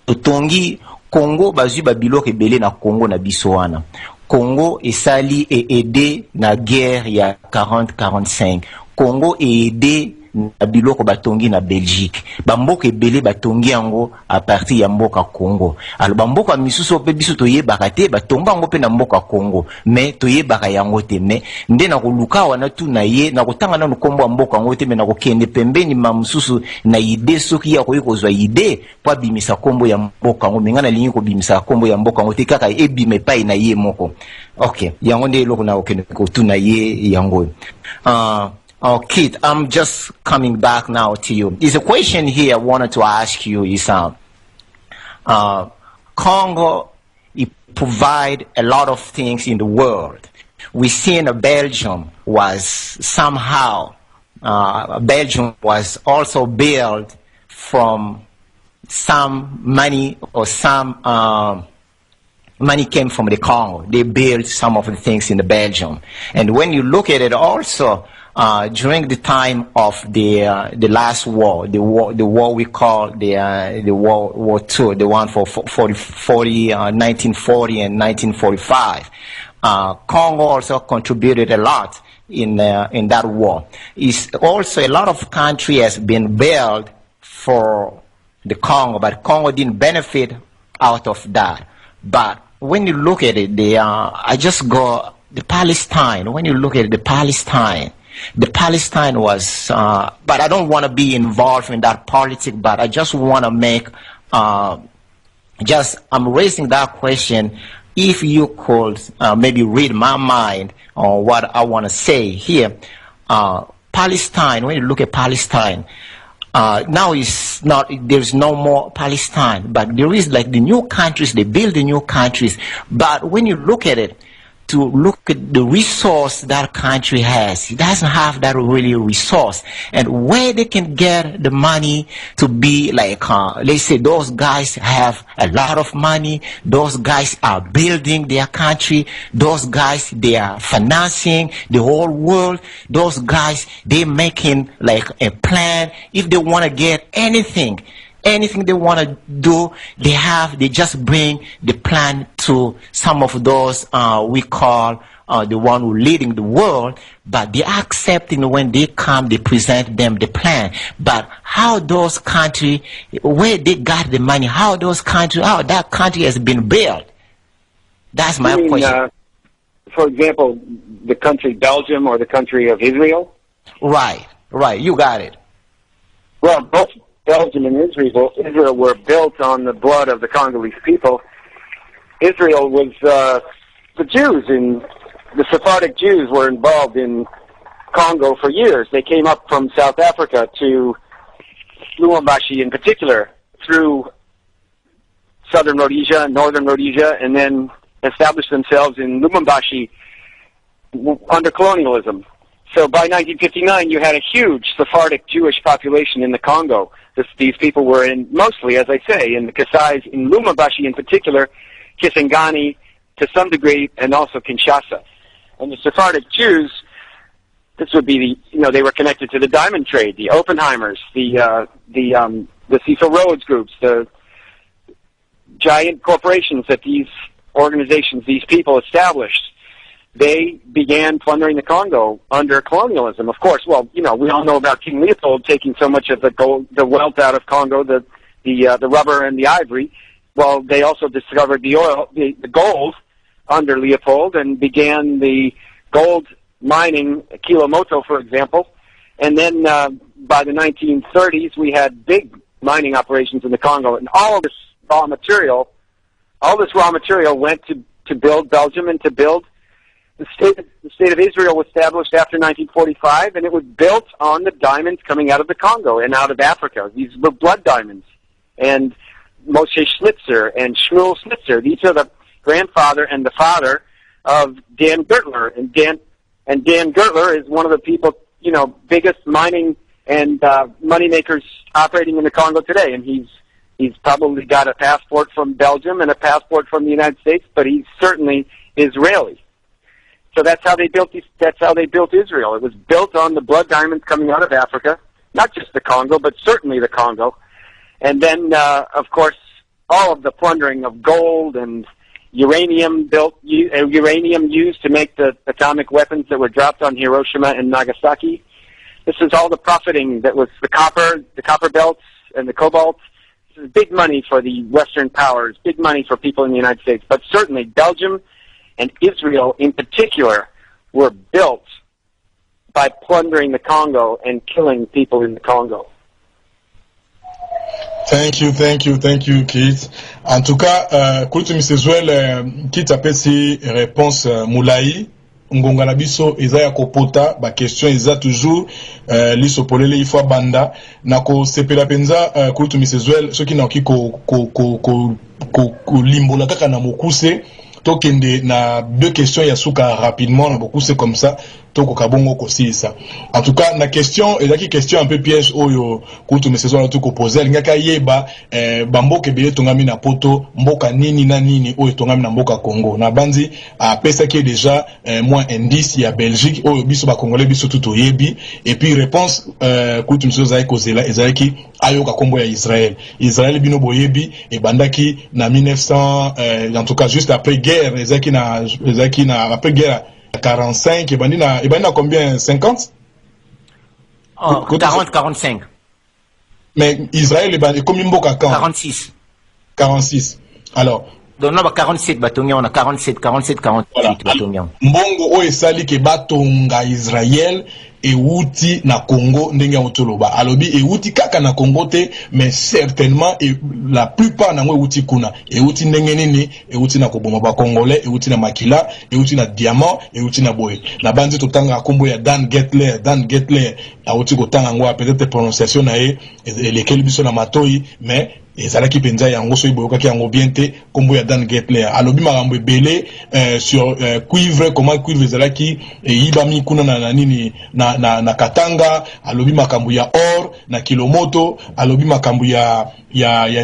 totongi Congo bazui ba biloko ebele na Congo na biso wana. Congo esali et aidé na guerre ya 40-45. Congo aidé na biloko batongi na Belgique. Bamboka ebele batongi yango a partir ya mboka Congo. Alors bamboka misusu pe biso toyebaka te batonga yango pe na mboka Congo. Mais toyebaka yango te mais nde na koluka wana tu na ye na kotanga na nkombo ya mboka yango te mais na kokende pembeni mamususu na ide soki ya koykozwa ide po bimisa kombo ya mboka yango menga na lingi ko bimisa kombo ya mboka yango te kaka ebime pai na ye moko. Okay, yango nde eloko na okende ko tu na ye yango. Oh, Kit, I'm just coming back now to you. There's a question here I wanted to ask you is, Congo, it provide a lot of things in the world. We seen Belgium was somehow, Belgium was also built from some money or some, money came from the Congo. They built some of the things in the Belgium. And when you look at it also, during the time of the last war, the war we call the World War II, the one for 1940 and 1945, Congo also contributed a lot in that war. It's also a lot of country has been built for the Congo, but Congo didn't benefit out of that. But when you look at it, I just go the Palestine. When you look at the Palestine was, but I don't want to be involved in that politics, but I just want to make, I'm raising that question. If you could maybe read my mind on what I want to say here. Palestine, when you look at Palestine, now it's not, there's no more Palestine, but there is like the new countries, they build the new countries. But when you look at it, to look at the resource that country has, it doesn't have that really resource. And where they can get the money to be like, let's say those guys have a lot of money, those guys are building their country, those guys, they are financing the whole world, those guys, they're making like a plan. If they want to get anything they want to do, they just bring the plan to some of those we call the one who leading the world, but they are accepting when they come, they present them the plan. But how those countries, where they got the money, how that country has been built? That's my question. For example, the country Belgium or the country of Israel? Right, you got it. Well, both Belgium and Israel were built on the blood of the Congolese people. Israel was the Jews, and the Sephardic Jews were involved in Congo for years. They came up from South Africa to Lubumbashi in particular, through southern Rhodesia, northern Rhodesia, and then established themselves in Lubumbashi under colonialism. So by 1959, you had a huge Sephardic Jewish population in the Congo. These people were in, mostly, as I say, in the Kasais, in Lubumbashi in particular, Kisangani to some degree, and also Kinshasa. And the Sephardic Jews, this would be they were connected to the diamond trade, the Oppenheimers, the Cecil Rhodes groups, the giant corporations that these organizations, these people established. They began plundering the Congo under colonialism. Of course, well, we all know about King Leopold taking so much of the wealth out of Congo, the rubber and the ivory. Well, they also discovered the oil, the gold under Leopold, and began the gold mining, Kilomoto, for example. And then by the 1930s, we had big mining operations in the Congo, and all of this raw material, went to build Belgium and to build the state of Israel was established after 1945, and it was built on the diamonds coming out of the Congo and out of Africa. These were blood diamonds. And Moshe Schlitzer and Shmuel Schlitzer, these are the grandfather and the father of Dan Gertler. And Dan Gertler is one of the people, biggest mining and money makers operating in the Congo today. And he's probably got a passport from Belgium and a passport from the United States, but he's certainly Israeli. So that's how they built Israel. It was built on the blood diamonds coming out of Africa, not just the Congo, but certainly the Congo. And then, of course, all of the plundering of gold and uranium used to make the atomic weapons that were dropped on Hiroshima and Nagasaki. This is all the profiting that was the copper belts and the cobalt. This is big money for the Western powers, big money for people in the United States. But certainly Belgium and Israel in particular were built by plundering the Congo and killing people in the Congo. Thank you, Keith. En tout cas, kutu Mr. Keith apesi réponse Moulaï. Ngonga na biso eza ya kopota ba question eza toujours liso polele ifwa banda na ko sepela penza kutu Mr. soki na ki ko limbola kaka na mokuse tokende na deux questions ya suka rapidement na beaucoup c'est comme ça toko kabongo kosi ça. En tout cas na question ezaki question un peu piège oyo kutu mesezo na tuko poser lingaka yeba bamboke bele tongami na poto mboka nini na nini oyo tongami na mboka Congo na bandi a pesa qui est déjà moins indice ya Belgique oyo biso ba congolais biso tout yebi et puis réponse kutu mesezo za ekozela ezaki ayoka kombo ya Israël bino boyebi et bandaki na 1900 en tout cas juste après guerre ezaki na après guerre 45 et bandina combien 50 40 45 mais Israël est combien mboka quand 46 alors donc on a 47 batonga on a 47 48 batonga mbongo o esali ke batonga Israël et outi na Congo ndenge otoloba alobi et outi kaka na Congo te mais certainement et la plupart na ngwe outi kuna et outi ndenge nini et outi na koboma ba congolais et outi na makila et outi na diamant et outi na boye na bandi totanga kombo ya Dan Getler a outi kotanga ngwa peut-être prononciation na e lesquels biso na matoi mais ezalaki penza yango so iboyokaki yango bien te kombo ya Dan Getler alobi makambo ebele sur cuivre comment cuivre ezalaki yibami kuna na nini na Katanga alobi makambo ya or na Kilomoto alobi makambo ya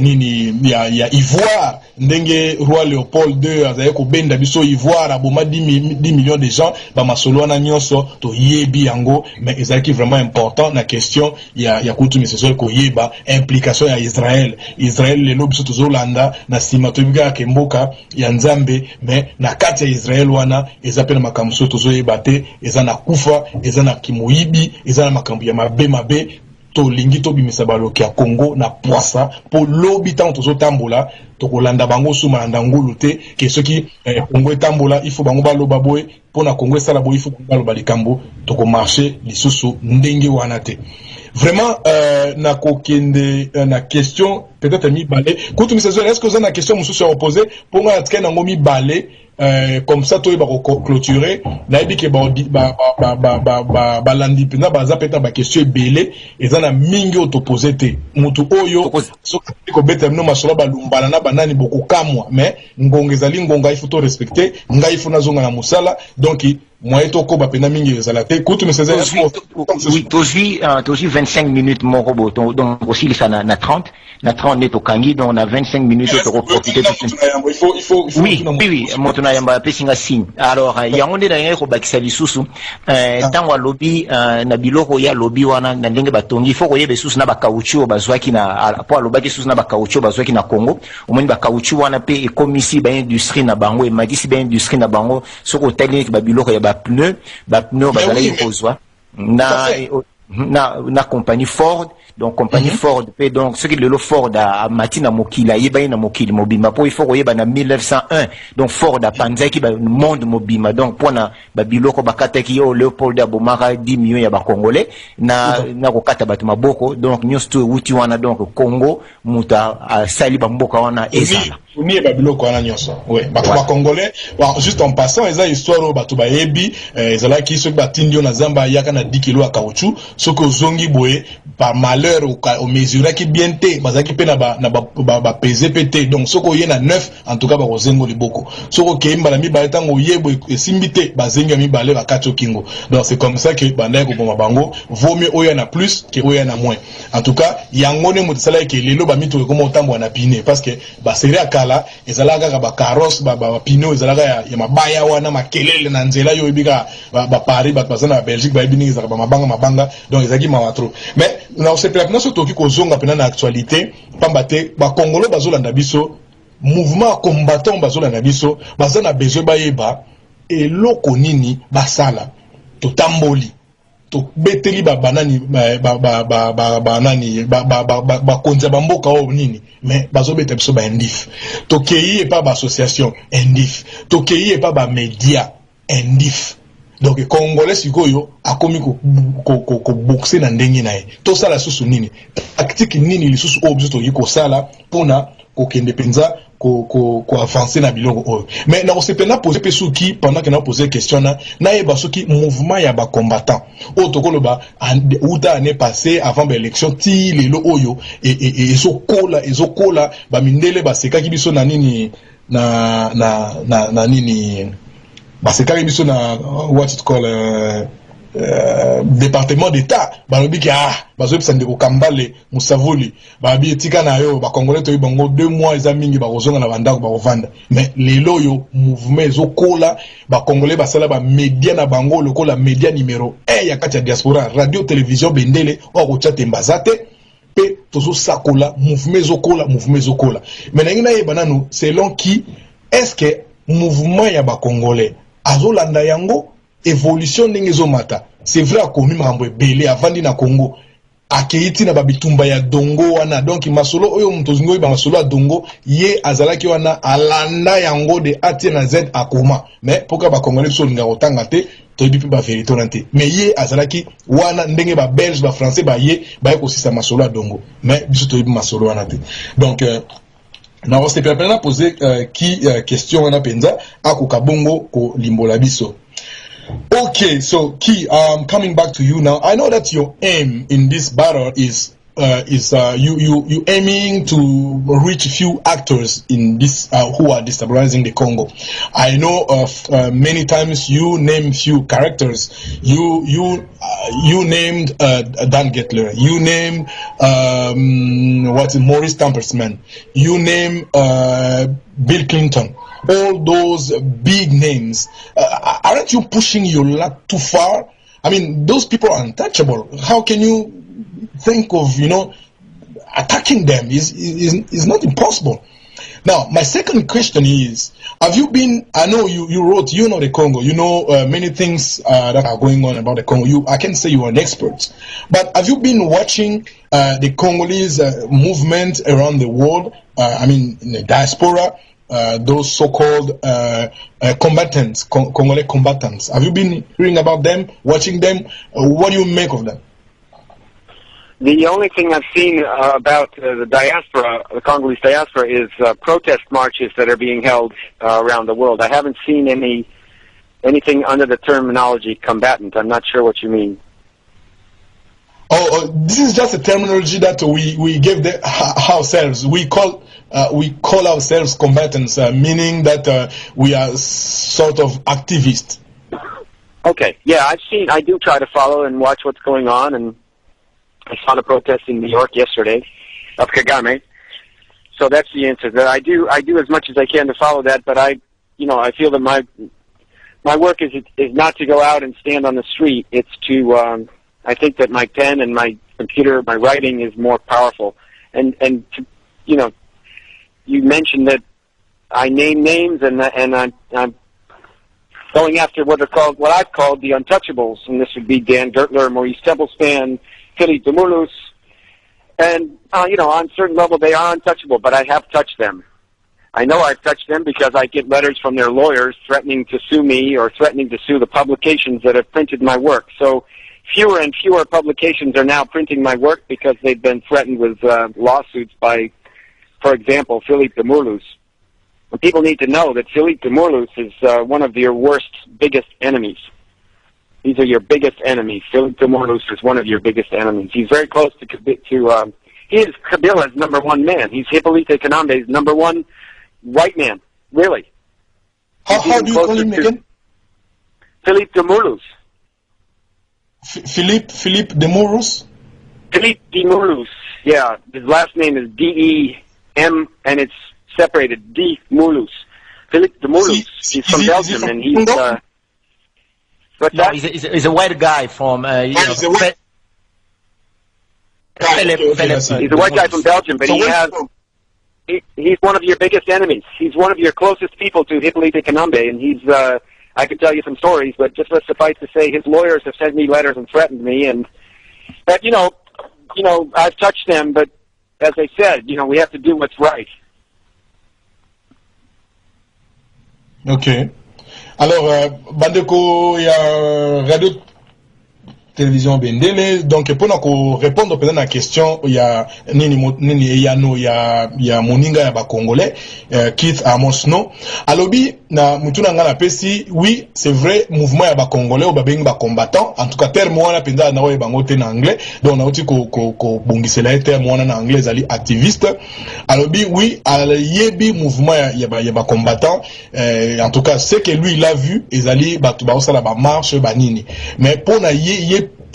nini ya ivoire ndenge roi Léopold II azali ko benda biso ivoire aboma 10 millions de gens ba masolo na nyonso to yebi yango mais ezalaki vraiment important na question ya kutu mesesol ko yeba implication ya Israël lelo biso tozolanda na sima tobiga ke mboka ya Nzambe mais na kati ya Israël wana ezapena makambo so tozoyeba te eza na kufa eza na kimoyibi eza na makambo ya mabe to lingi to bimisa baloki ya Congo na poisa po lobi tant tozo tambola to kolanda bango suma na ngulu te ke soki Congo tambola il faut bango baloba boy po na Congo sala boy il faut baloba likambo to ko marcher lisusu ndenge wana te vraiment na kokende na question peut-être mi balé kutu misezo est-ce que vous avez une question mususu à poser pour nga tkena ngomi balé comme ça toi ba clôturer na yebi ke ba landi pena ba zapeta ba question belé ezana mingi autoposer te mutu oyo so ko beta no masolo ba lumbana na banani boko kamwa mais ngonga ezali ngonga il faut to respecter ngai faut nazonga na musala donc moi et toko ba pena mingi ezala te kutu misezo oui toji 25 minutes mon robot donc aussi ça na 30 net au kangi donc on a 25 minutes pour profiter il faut oui montona yamba pesinga signe alors yango nde na ko bakisa lisusu tango lobby na biloko ya lobby wana na ndenge batongi faut koyeba lisusu na ba caoutchouc bazwaki na po alobaki lisusu na ba caoutchouc bazwaki na Congo omoni ba caoutchouc wana pe ekomisi ba industrie na bango e magisi ba industrie na bango soko tali ba biloko ya ba pneu bazali kozwa na compagnie Ford donc compagnie Ford pe donc ce qui le Ford a matina mokila yeba na mokili mobima po il faut yeba na 1901 donc Ford a panza ki ba monde mobima donc pona ba biloko bakata ki yo Leopold Abomaka 10 millions ya ba congolais na ko kata batu maboko donc news to wuti wana donc Congo muta sali ba mboka wana ezala ni ba biloko wana nyonso ouais ba congolais juste en passant eza histoire o batu ba yebi ezala ki so ba tindio na zamba yaka na 10 kilo ya caoutchouc soko zongi boye par malheur au mesure qui bien té bazaki pe na ba peser pété donc soko yena 9 en tout cas ba rozengo liboko soko keimba la mi ba tango yebo esimbité bazenga mi balé ba kacho kingo donc c'est comme ça que bandai ko boma bango vaut mieux oya na plus que oya na moins en tout cas yangone mutsala ke lelo ba mito ko motambo na pine parce que ba série akala ezala kaka ba carrosse ba pino ezala ya mabaya wana makelele na nzela yo ebika ba Paris ba bazana na Belgique ba ebini ezala ba mabanga donc ezaki mawatro mais na osepela pina so toki kozonga pena na actualité pambate ba Congolais bazolanda biso mouvement combattant bazolanda biso bazana besoin bayeba eloko nini basala totamboli to beteli ba banani ba konza ba mboka o nini mais bazobeta biso ba ndif to kei pa ba association ndif to kei pa ba media ndif donc Congolais sikoyo akomi ko boxer na ndenge na ye to sala susu nini tactique nini lisusu obzo to yiko sala pona ko kende penza ko avancer na biloko oyo mais na osepena poser pesuki pendant que na poser question na yeba soki mouvement ya ba combattant o tokoloba uta année passée avant ba élection ti lelo oyo ezokola ba mindele ba sekaki biso na nini na nini basekaki biso na what it call département d'état balobi ki bazobisa ndeko Kambale Musavuli babi etika na yo ba Congolais to bango 2 mois eza mingi ba kozonga na bandako ba kovanda mais lelo yo mouvement ezokola ba Congolais basala ba media na bango lokola media numéro 1 ya kati ya diaspora radio télévision bendele o ko chate mbazate pe tozo sakola mouvement ezokola mais na ngina yeba nanu selon qui est-ce que mouvement ya ba Congolais azolanda yango évolution ndenge zomata c'est vrai akomi mambo ebele avandi na Congo akeiti na babitumba ya dongo wana donc masolo oyo mutozingo ba masolo ya dongo ye azalaki wana alanda yango de atie na Z akoma mais pourquoi ba Congolais so linga otanga te to bipi ba vérité nante mais ye azalaki wana ndenge ba Belge ba Français ba ye ba ko sisa masolo ya dongo mais biso to bipi masolo wana te donc na on s'est permis de poser question wana penza akoka bongo ko limbola biso. Okay, so Key, coming back to you now. I know that your aim in this battle is you aiming to reach few actors in this who are destabilizing the Congo. I know of many times you name few characters. You named Dan Gettler. You named Maurice Tampersman. You named Bill Clinton. All those big names. Aren't you pushing your luck too far? I mean, those people are untouchable. How can you think of, attacking them? Is not impossible. Now, my second question is, have you been, I know you wrote, the Congo, many things that are going on about the Congo. I can say you are an expert. But have you been watching the Congolese movement around the world? In the diaspora? Those so-called combatants, Congolese combatants. Have you been hearing about them, watching them? What do you make of them? The only thing I've seen about the diaspora, the Congolese diaspora, is protest marches that are being held around the world. I haven't seen anything under the terminology combatant. I'm not sure what you mean. This is just a terminology that we give ourselves. We call ourselves combatants, meaning that we are sort of activists. Okay, yeah, I do try to follow and watch what's going on, and I saw the protest in New York yesterday of Kagame. So that's the answer. That I do as much as I can to follow that, but I feel that my work is not to go out and stand on the street. It's to I think that my pen and my computer, my writing is more powerful. And you mentioned that I name names, and I'm going after what I've called the untouchables, and this would be Dan Gertler, Maurice Templespan, Philippe Demoulos, And, on a certain level, they are untouchable, but I have touched them. I know I've touched them because I get letters from their lawyers threatening to sue me or threatening to sue the publications that have printed my work. So fewer and fewer publications are now printing my work because they've been threatened with lawsuits by, for example, Philippe de Mourlouse. People need to know that Philippe de Mourlouse is one of your worst, biggest enemies. These are your biggest enemies. Philippe de Mourlouse is one of your biggest enemies. He's very close to he is Kabila's number one man. He's Hippolyte Kanambe's number one white man, really. How do you call him again? Philippe de Mourlouse. Philippe de Mourlouse? Philippe de Mourlouse, yeah. His last name is D-E-M, and it's separated, D. Mourlouse. Philippe de Mourlouse. He's from Belgium, and he's... what's that? He's a white guy from... He's a white guy from Belgium, but he's one of your biggest enemies. He's one of your closest people to Hippolyte Kanambe, and he's, I could tell you some stories, but just let's suffice to say his lawyers have sent me letters and threatened me, but, I've touched them, but as I said, we have to do what's right. Ok. Alors, Bandeko, il y a radio télévision Bendele, donc pour répondre peut-être à la question, il y a Moninga ya ba Congolais, Keith Amos no. Alobi na mutuna ngana pesi, oui, c'est vrai, mouvement ya ba Congolais ou ba bengi ba combattant, en tout cas terme wana penda na we bangote na anglais, donc na uti ko bongisela terme wana na anglais ali activiste. Alobi oui, yebi mouvement ya ba combattant, en tout cas c'est que lui il a vu, ezali ba tu ba osala ba marche ba nini. Mais pour na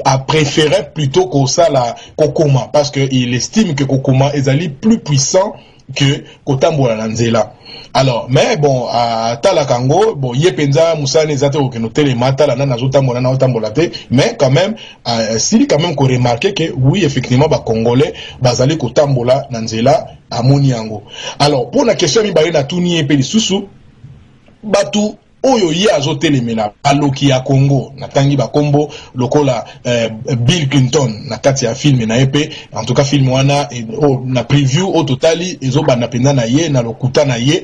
a préféré plutôt que ça la Kokoma parce que il estime que Kokoma est allé plus puissant que Kotambola Nanzela. Alors mais bon à Talakango bon yepenza Moussa Nezate au kenote les mata la nana zotambola na otambolate mais quand même s'il quand même qu'on remarquer que oui effectivement ba Congolais bazali Kotambola Nanzela à Moniango. Alors pour la question mi ba na tuni epeli susu batu oyo ye azotelemela aloki ya Congo natangi ba kombo lokola Bill Clinton na kati ya film na epe en tout cas film wana na preview au totali ezobanda penda na ye na lokuta na ye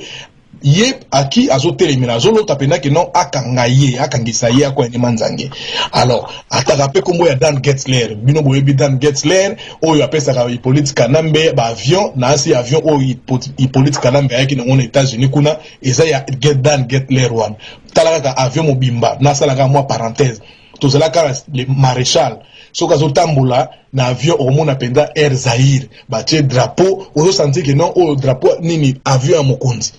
aki azotelemela zolota penda ke non akangisa ye akwa ni manzange. Alors atarape kombo ya Dan Getzler bino boyebi Dan Getzler oyo apesa ka Hippolyte Kanambe ba avion na asi avion oyo Hippolyte Kanambe yaki na ngona États-Unis kuna eza ya Dan Getzler one talaka avion mobimba na salaka moi parenthèse tozalaka le maréchal soka zotambola na avion omona penda Air Zaïre batie drapeau ozo sentir que non o drapeau nini avion ya mokonzi.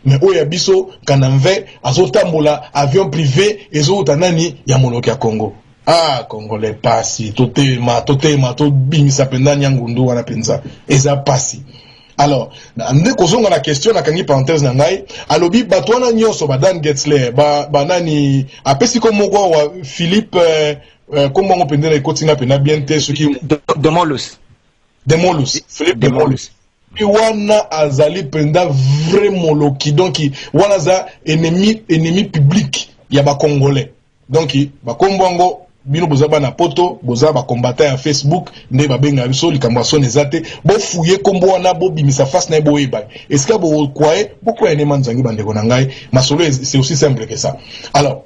Mais oya biso kanamve azotambola avion privé ezota nani ya moloki ya Congo. Ah Congolais pasi totema to bimisa penda nyangundu wana penza eza pasi. Alors nde kozonga la question na kangi parenthèse na ngai alobi batwana nyonso ba Dan Getzler ba nani apesi ko moko wa Philippe comment on peut dire kotinga pena bien te soki de Mourlouse Philippe de Mourlouse wana azali penda vraiment loki donc wana za ennemi public ya ba Congolais donc ba kombongo bino bozaba na poto bozaba combattant ya Facebook nde babenga biso likambo asone zate bo fouiller kombo wana bo bimisa face na bo eba est-ce que bo kwae beaucoup ene manzangi bandeko na ngai masolo c'est aussi simple que ça. Alors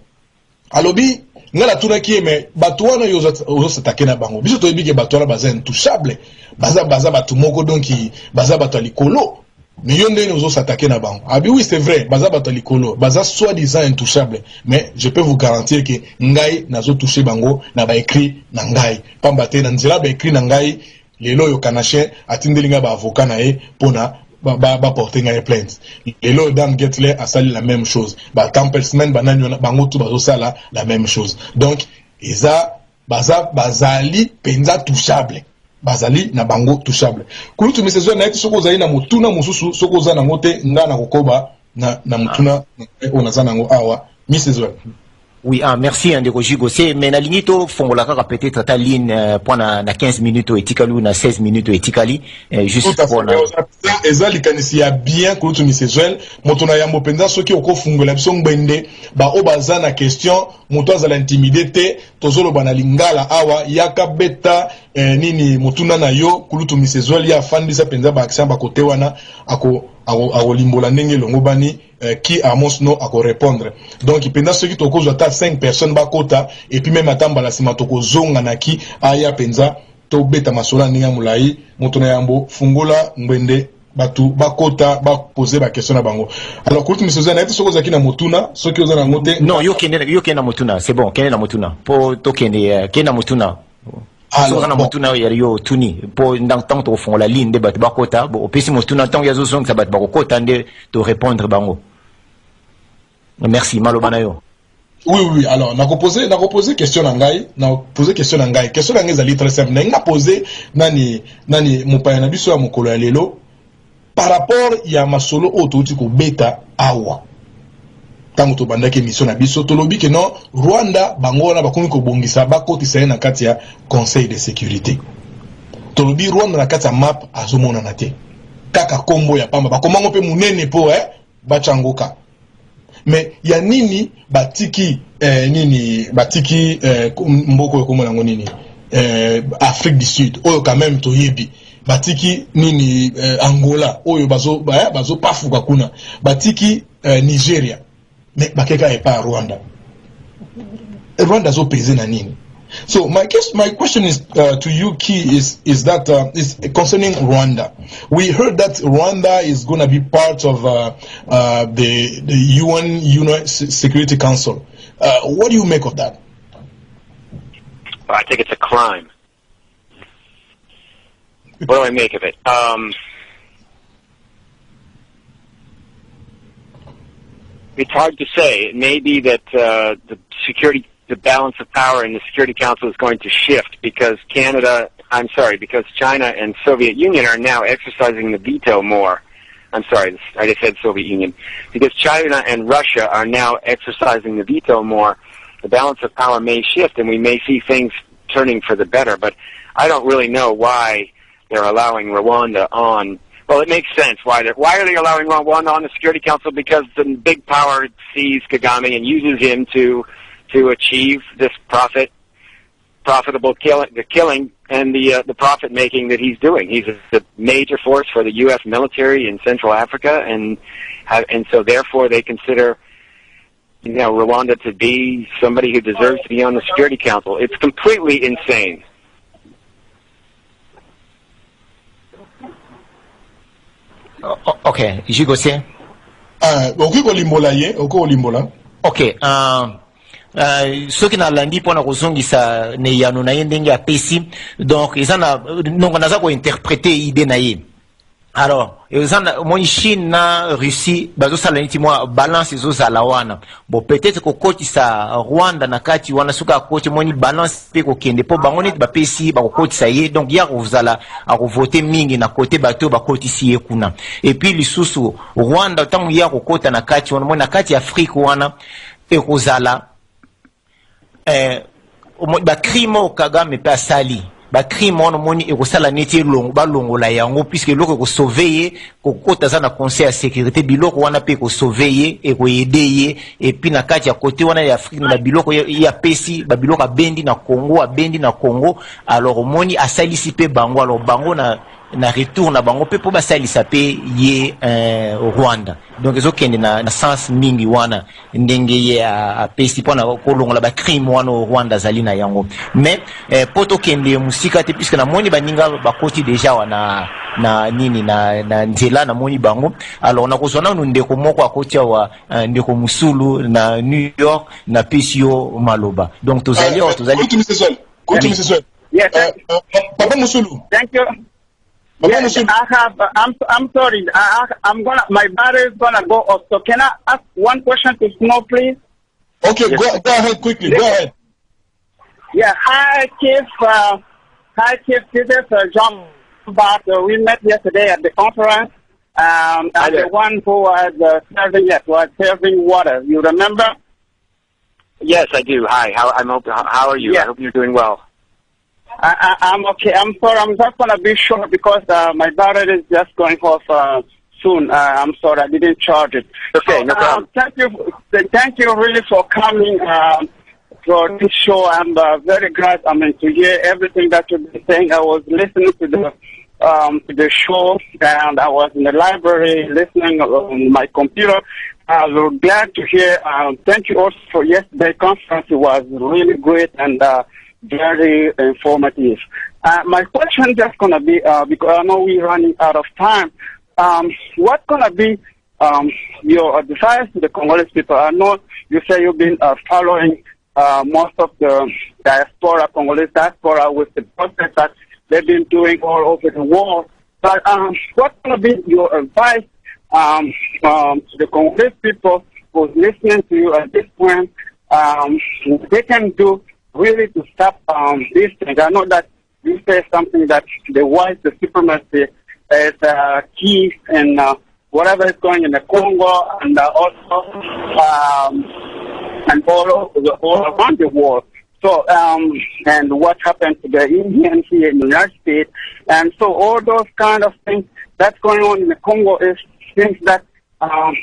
alobi ngala tuna ki mais bato wana yozo s'attaquer na bango biso to ebike bato wana baza intouchable baza batu moko donc baza bato likolo mais yonde nous s'attaquer na bango. Ah oui c'est vrai baza bato likolo baza soi-disant intouchable mais je peux vous garantir que ngai nazo toucher bango na ba écrit na ngai pambate na nzela ba écrit na ngai lelo yo kanashe atindelinga ba avocat na e pona ba porter ngai plainte lelo Dan Getzler a sali la même chose ba Campbellsman bananyo bango tout bazo sala la même chose donc eza bazali penza touchable bazali na bango touchable kulutu misezo na eti soko zali na mutuna mususu soko za na ngote nga na kokoba na mutuna ona za nango awa misezo Oui, merci Ndeko Jigose. Mais na ligne to fongola kaka peut-être ta ligne pour na 15 minutes etikali ou na 16 minutes etikali juste pour na ezali kanisi ya bien kutu misezwel motona yambo penza soki oko fungola biso ngbende ba obaza na question moto azala intimidité tozolo bana lingala awa yaka beta nini motuna na yo kulutu misezwel ya fandisa penza ba action ba kote wana ako limbola ndenge longo bani qui amos no ako répondre donc penza soki toko zota 5 personnes ba kota et puis même atamba la sima toko zonga na ki aya penza to beta masola ndenge mulai moto na yambo fungola ngbende batu bakota ba poser ba question na bango alors kulutu misezwel na ete soko zaki na motuna soki ozana ngote non yo kende na motuna c'est bon kende na motuna po to kende na motuna alors na motuna yo tuni po ndang tant to fond la ligne de bat bakota bo opesi motuna tant ya zo song sa bat bakota nde to répondre bango merci malobana yo. Oui, alors, n'a posé question nangai, question nangai zali très simple. N'a posé, nani, mupaya na biso ya mukolo ya lelo, par rapport ya masolo otouti ko beta awa. Tango to bandaki mission na biso, tolobi ke non, Rwanda, bangona, bakomi ko bongisa, bakoti sa na kati ya Conseil de sécurité. Tolobi Rwanda na kati ya map, azomona na te. Kaka kombo ya pamba, bakomango pe munene po, bachangoka. Mais ya nini batiki mboko ko mona nini Afrique du Sud oyo quand même toyebi batiki nini Angola oyo bazo pafuka kuna batiki Nigeria mais bakeka e pa Rwanda zo pese na nini. So my question is to you, Key, is that is concerning Rwanda. We heard that Rwanda is going to be part of the UN Security Council. What do you make of that? Well, I think it's a crime. What do I make of it? It's hard to say. It may be that the balance of power in the Security Council is going to shift because because China and Soviet Union are now exercising the veto more. I'm sorry, I just said Soviet Union. Because China and Russia are now exercising the veto more, the balance of power may shift and we may see things turning for the better, but I don't really know why they're allowing Rwanda on. Well, it makes sense. Why are they allowing Rwanda on the Security Council? Because the big power sees Kagame and uses him to achieve this profitable killing and the profit making that he's doing. He's a major force for the U.S. military in Central Africa, and so therefore they consider Rwanda to be somebody who deserves to be on the Security Council. It's completely insane. Okay, Jigose. Okay. Soki na landi pona kozongisa ne yano na ndenge apesi donc ezana donc naza ko interpréter idée na ye. Alors ezana mon Chine na Russie bazo sala niti moi balance ezozala wana bon peut-être ko kotisa Rwanda na kati wana suka koti moni balance pe ko kende po bango neti bapesi ba ko kotisa ye donc ya kozala a voter mingi na côté bato ba kotisi ye kuna et puis lisusu Rwanda tangu ya ko kota na kati wana na kati Afrique wana e kozala ba crime o Kagame pe asali ba crime on moni e ko sala neti longola yango puisque loko ko sauver ko kota za na conseil ya sécurité biloko wana pe ko sauver e ko aider et puis na kati ya côté wana ya Afrique na biloko ya pesi ba biloko bendi na Congo alors moni asali si pe bango alors bango na retour na bango pe po ba salisa pe ye Rwanda donc ezo kende na sens mingi wana ndenge ye a pesi pona ko longola ba crime wana Rwanda zali na yango mais poto kende musika te puisque na moni baninga bakoti déjà wana na nini na nzela na moni bango alors na kozona ndeko moko akotia wa ndeko musulu na New York na PCO maloba donc tozali yes Papa Musulu. Thank you. Yes, I'm sorry. My battery is gonna go off. So can I ask one question to Snow, please? Okay, yes. Go ahead quickly. Go ahead. Yeah, hi, Chief. This is John Bart. We met yesterday at the conference. I'm the one who was serving water. You remember? Yes, I do. Hi. How are you? Yeah. I hope you're doing well. I'm okay. I'm sorry. I'm just gonna be short because my battery is just going off soon. I'm sorry. I didn't charge it. Okay, no problem. Thank you really for coming for this show. I'm very glad. To hear everything that you've been saying. I was listening to the show, and I was in the library listening on my computer. I was glad to hear. Thank you also for yesterday's conference. It was really great and very informative. My question is just going to be, because I know we're running out of time, what's going to be your advice to the Congolese people? I know you say you've been following most of the Congolese diaspora with the process that they've been doing all over the world. But what's going to be your advice to the Congolese people who's listening to you at this point? They can do really to stop these things. I know that you say something that the supremacy is key in whatever is going in the Congo and also and all around the world. So, and what happened to the Indians here in the United States. And so all those kind of things that's going on in the Congo is things that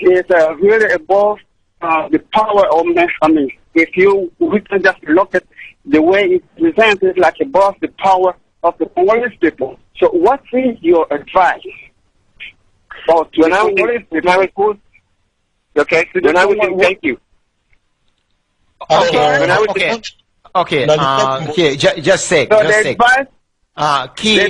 is really above the power of man. If we can just look at the way it's presented, like above the power of the Congolese people. So what is your advice? Thank you. Just say. The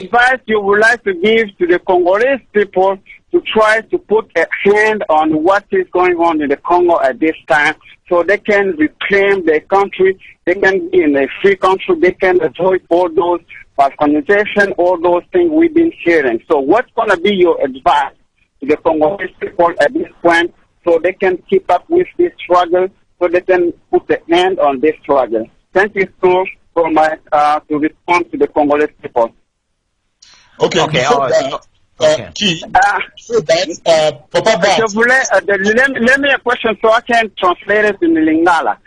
advice you would like to give to the Congolese people to try to put a hand on what is going on in the Congo at this time, so they can reclaim their country, they can be in a free country, they can avoid all those colonization, all those things we've been hearing. So what's going to be your advice to the Congolese people at this point so they can keep up with this struggle, so they can put a hand on this struggle? Thank you so much for to respond to the Congolese people. Okay. Let me a question so I can translate it in Lingala.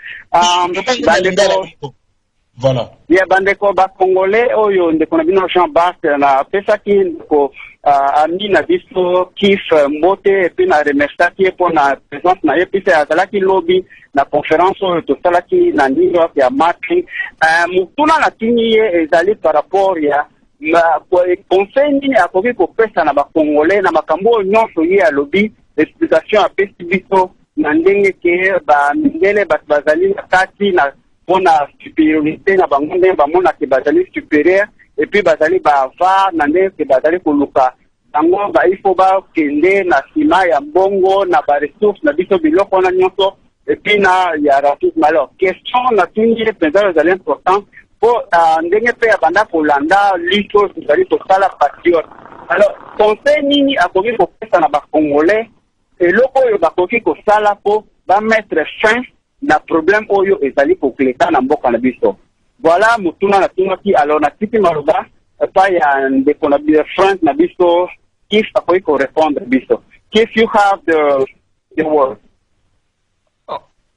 Voilà. Yeah, bandeko ba Congolais oyo ndeko na bino Jean Baptiste na pesaki ndeko ami na biso kif mbote epi na remerciaki po na présence na epise azalaki lobby na conférence oyo tosalaki na New York ya marketing. Mutuna na tini ye ezali par rapport ya conseil nini akoki kopesa na ba Congolais na makambo nyonso ye ya lobby explication apesi biso na ndenge ke ba mindele bazali na kati na pona supériorité na bango ndenge bamona ke bazali supérieur et puis bazali bava na ndenge ke bazali koluka bango ifo bakende na nsima ya mbongo na baresource na biso biloko na nyonso et puis na ya racisme. Alors question na tuni mpenza ezali important po ndenge mpe ya banda kolanda lito ezali kosala patriote. Alors conseil nini akoki kopesa na bakongolais eloko oyo bakoki kosala po bamettre fin na problème oyo ezali kokleta na mboka na biso? Voilà mutuna na tunaki. Alors na tiki maruba pa ya ndeko na biso friend na biso if akoki ko répondre biso. If you have the word.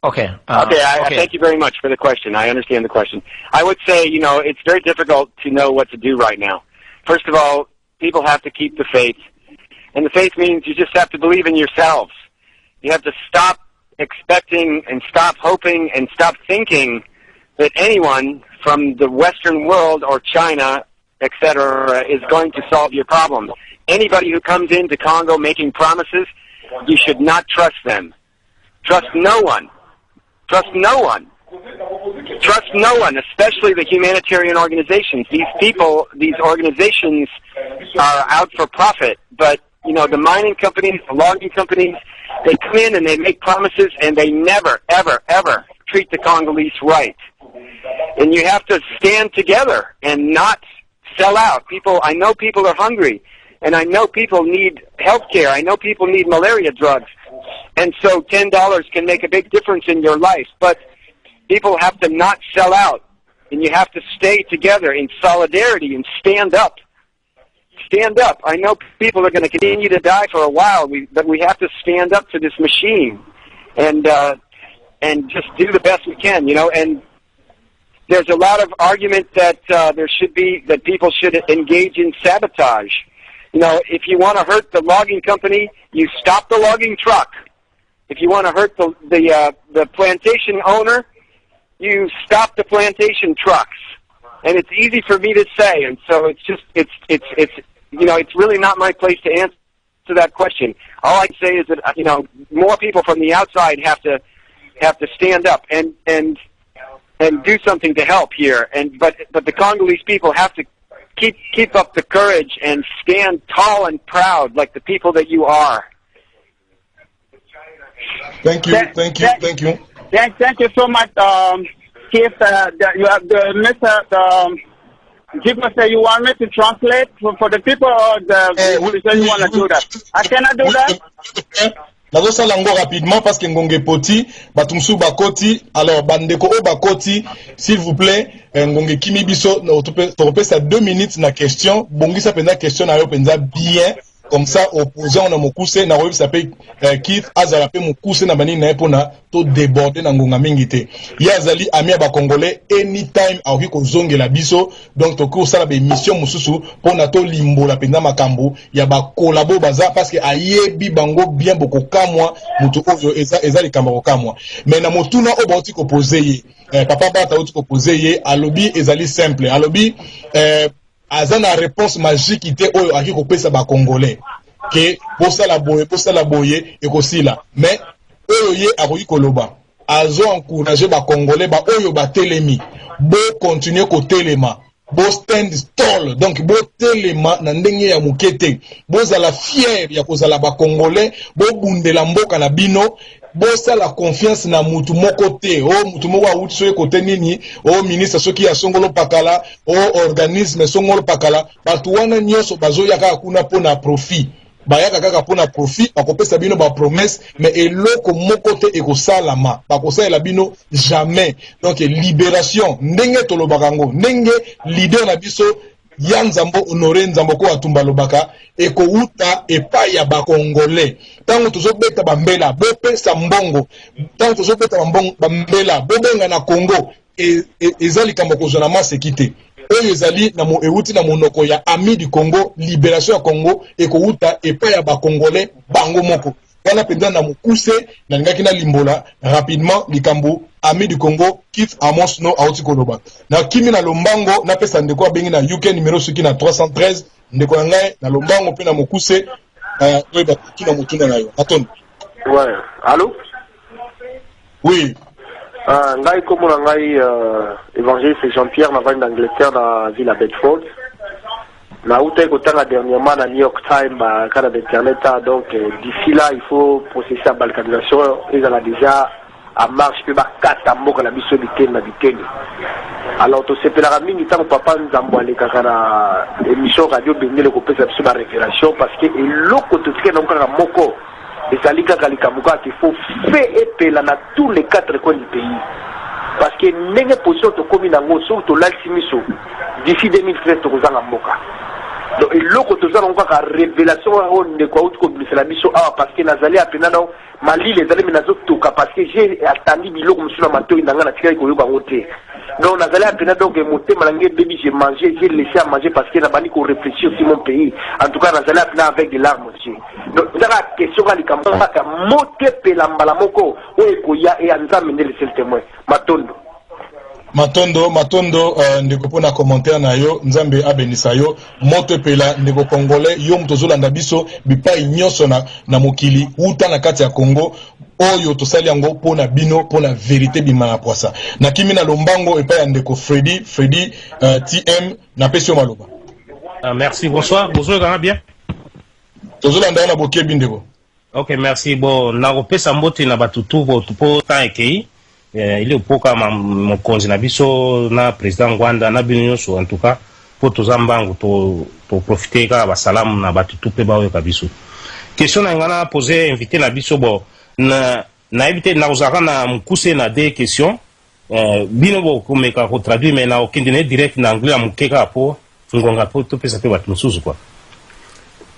Okay, thank you very much for the question. I understand the question. I would say, it's very difficult to know what to do right now. First of all, people have to keep the faith. And the faith means you just have to believe in yourselves. You have to stop expecting and stop hoping and stop thinking that anyone from the Western world or China, etc., is going to solve your problem. Anybody who comes into Congo making promises, you should not trust them. Trust no one. Trust no one. Trust no one, especially the humanitarian organizations. These organizations are out for profit, but the mining companies, the logging companies, they come in and they make promises and they never, ever, ever treat the Congolese right. And you have to stand together and not sell out. I know people are hungry, and I know people need health care. I know people need malaria drugs. And so $10 can make a big difference in your life. But people have to not sell out, and you have to stay together in solidarity and stand up. Stand up. I know people are going to continue to die for a while, but we have to stand up to this machine. And and just do the best we can, you know. And there's a lot of argument that that people should engage in sabotage. You know, if you want to hurt the logging company, you stop the logging truck. If you want to hurt the plantation owner, you stop the plantation trucks. And it's easy for me to say, and so it's you know, it's really not my place to answer that question. All I can say is that, you know, more people from the outside have to stand up and do something to help here. But the Congolese people have to keep up the courage and stand tall and proud like the people that you are. Thank you so much, Keith. You have Mr. Jibo say you want me to translate for the people, or you want to do that? I cannot do that. Nazosala ngo rapidement parce que ngonge poti batumsu bakoti. Alors bandeko o bakoti, s'il vous plaît, ngonge kimi biso tope ça 2 minutes na question bongisa penza question na yo penza bien. Comme ça, opposant na mokuse na web s'appelle Keith azala pe mokuse na bani na pona to déborder na ngonga mingite. Yazali ami ba congolais anytime aoki ko zongela biso, donc to ko sala be mission mususu pona to limbola penza makambo ya ba collabo baza parce que ayebi bango bien boko kamwa mutu oyo eza likambo ko kamwa. Mais na motuna o bauti ko poser ye papa bata uti ko poser ye alobi ezali simple alobi azana réponse magique ite oyo aki kopesa ba congolais que pour ça la boye et kosila mais oyo ye akoki koloba azo encourager ba congolais ba oyo ba telemi bo continuer ko telema bo stand stall donc bo telema na ndenge ya mukete bo za la fier ya kozala ba congolais bo bundela mboka na bino bosa la confiance na mutu moko te o mutu moko awuti so ekote nini o ministre soki ya songolo pakala o organisme songolo pakala batu wana nyoso bazoyaka kuna pona profit bayaka kaka pona profit bakopesa bino ba promesse mais eloko moko te ekosalama bakosalela bino jamais. Donc libération ndenge tolobaka ngo ndenge leader na biso ya Nzambo Honoré Nzambo ko atumba lobaka eko uta epai ya ba congolais tango tozobeta bambela bopesa mbongo tango tozobeta bambela bobenga na Congo ezali kama kozona masekite oyo ezali na mo euti na monoko ya ami du Congo libération ya Congo eko uta epai ya ba congolais bango moko wana penza na mokuse na ngaki na limbola rapidement likambo ami du Congo Keith Amos no auti koloba na kimi na lombango na pesa ndeko abengi na UK numéro suki na 313 ndeko na ngai na lombango pe na mokuse oyo kina mutuna na yo attends. Ouais, allô? Oui. Ngai komo na ngai évangéliste Jean-Pierre na vani d'Angleterre na ville à Bedford. Na outé kotanga dernièrement na New York Times ba kana d'internet donc d'ici là il faut processer la balkanisation ils ont déjà à marche pe ba kata mboka na biso biteni na biteni. Alors to sepelaka mingi tango papa Nzambo alekaka na émission radio bendele kopesa biso ba révélation parce que eloko totikena kaka moko ezali kaka likambo kaka il faut faire epela na tous les 4 coins du pays parce que ndenge position tokomi nango soki tolalisi miso d'ici 2013 tokozanga mboka. Donc eloko tozala kaka révélation o ndeko auti kobimisela biso awa parce que nazali apena na malile ezali me nazotoka parce que j'ai attendu biloko mosusu na matoi nanga na tikali koyoka ngo te. Donc nazali apena donc motema na ngai baby j'ai mangé j'ai laissé à manger parce que nabandi ko réfléchir sur mon pays. En tout cas nazali apena avec des larmes aussi. Donc zala question ka likambo ka mote pela mbala moko o ekoya e anzambe ndele seul témoin Matondo ndeko pona commentaire na yo Nzambe abenisa yo moto pela ndeko congolais yo mtozolanda biso bipai nyoso na mokili uta na kati ya Congo oyo tosali yango pona bino pona vérité bimana poisa na kimi na lombango epai ya ndeko Freddy TM na pesio maloba. Merci, bonsoir kana bien tozolanda na bokebi ndeko. OK, merci. Bon na kopesa mbote na batutu po ta ekei il est poka mokonzi na biso na président Ngwanda na bino nyonso en tout cas po tozambango to profiter ka ba salamu na batutu pe ba oyo ka biso. Question na ngana poser invité na biso bo na invité na ozaka na mukuse na des questions bino bo komeka ko traduire mais na okindene direct na anglais amukeka po ngonga po to pesa pe batu mususu kwa.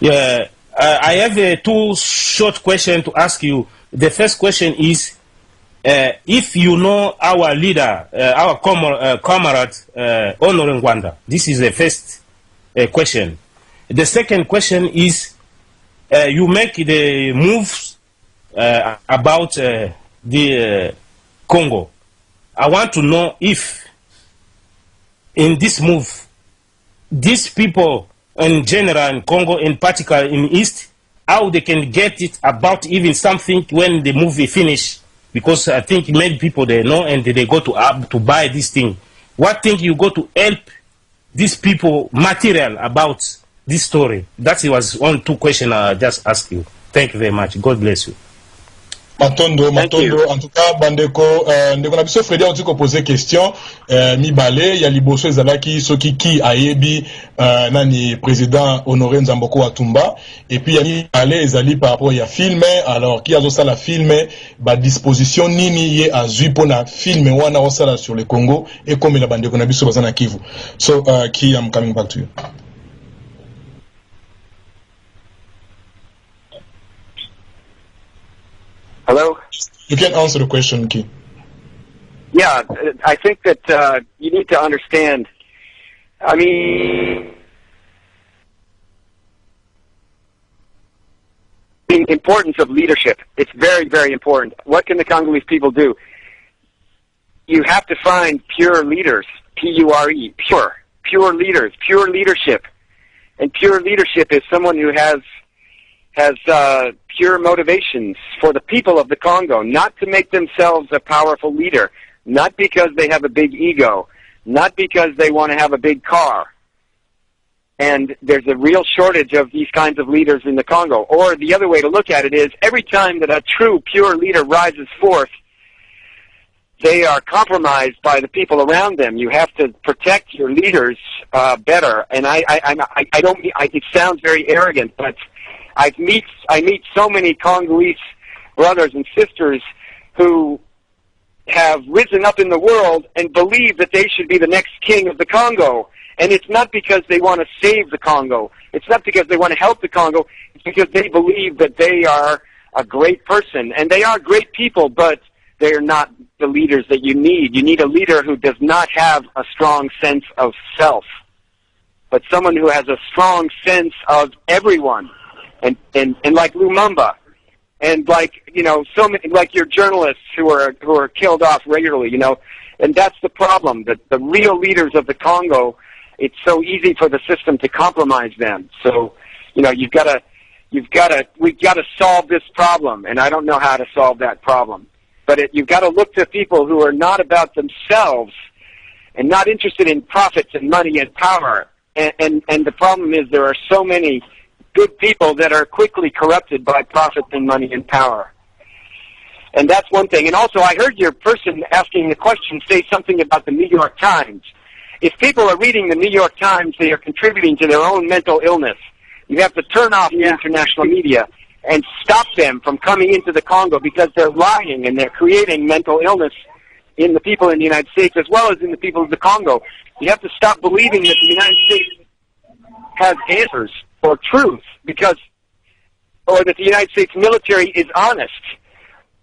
I have 2 short questions to ask you. The first question is if you know our leader, our comrade, Honoré Ngwanda, this is the first question. The second question is, you make the moves about the Congo. I want to know if in this move, these people in general in Congo, in particular in East, how they can get it about even something when the movie finish. Because I think many people they know and they go to buy this thing. What thing you go to help these people material about this story? That was 2 questions I just asked you. Thank you very much. God bless you. Matondo, en tout cas, Bandeko, ndeko na biso Fredi a aussi posé question, mibale, ya liboso ezalaki soki ki ayebi, nani président Honoré Nzamboko Watumba, et puis ya mibale ezali par rapport ya filme, alors qui a zo la filme, ba disposition nini ye azui pona filme wana osala sur le Congo, et comme la bandeko na biso bazana Kivu. So, Ki, I'm coming back to you. Hello? You can answer the question, Ki. Yeah, I think that you need to understand, I mean, the importance of leadership. It's very, very important. What can the Congolese people do? You have to find pure leaders, P-U-R-E, pure leaders, pure leadership. And pure leadership is someone who has pure motivations for the people of the Congo, not to make themselves a powerful leader, not because they have a big ego, not because they want to have a big car. And there's a real shortage of these kinds of leaders in the Congo. Or the other way to look at it is, every time that a true, pure leader rises forth, they are compromised by the people around them. You have to protect your leaders better. And it sounds very arrogant, but I meet so many Congolese brothers and sisters who have risen up in the world and believe that they should be the next king of the Congo. And it's not because they want to save the Congo. It's not because they want to help the Congo. It's because they believe that they are a great person. And they are great people, but they are not the leaders that you need. You need a leader who does not have a strong sense of self, but someone who has a strong sense of everyone. And like Lumumba, and like, you know, so many, like your journalists who are killed off regularly, you know, and that's the problem, that the real leaders of the Congo, it's so easy for the system to compromise them. So, you know, we've got to solve this problem, and I don't know how to solve that problem. But you've got to look to people who are not about themselves and not interested in profits and money and power. And the problem is there are so many good people that are quickly corrupted by profit and money and power. And that's one thing. And also, I heard your person asking the question say something about the New York Times. If people are reading the New York Times, they are contributing to their own mental illness. You have to turn off the international media and stop them from coming into the Congo, because they're lying and they're creating mental illness in the people in the United States as well as in the people of the Congo. You have to stop believing that the United States has answers or truth, or that the United States military is honest.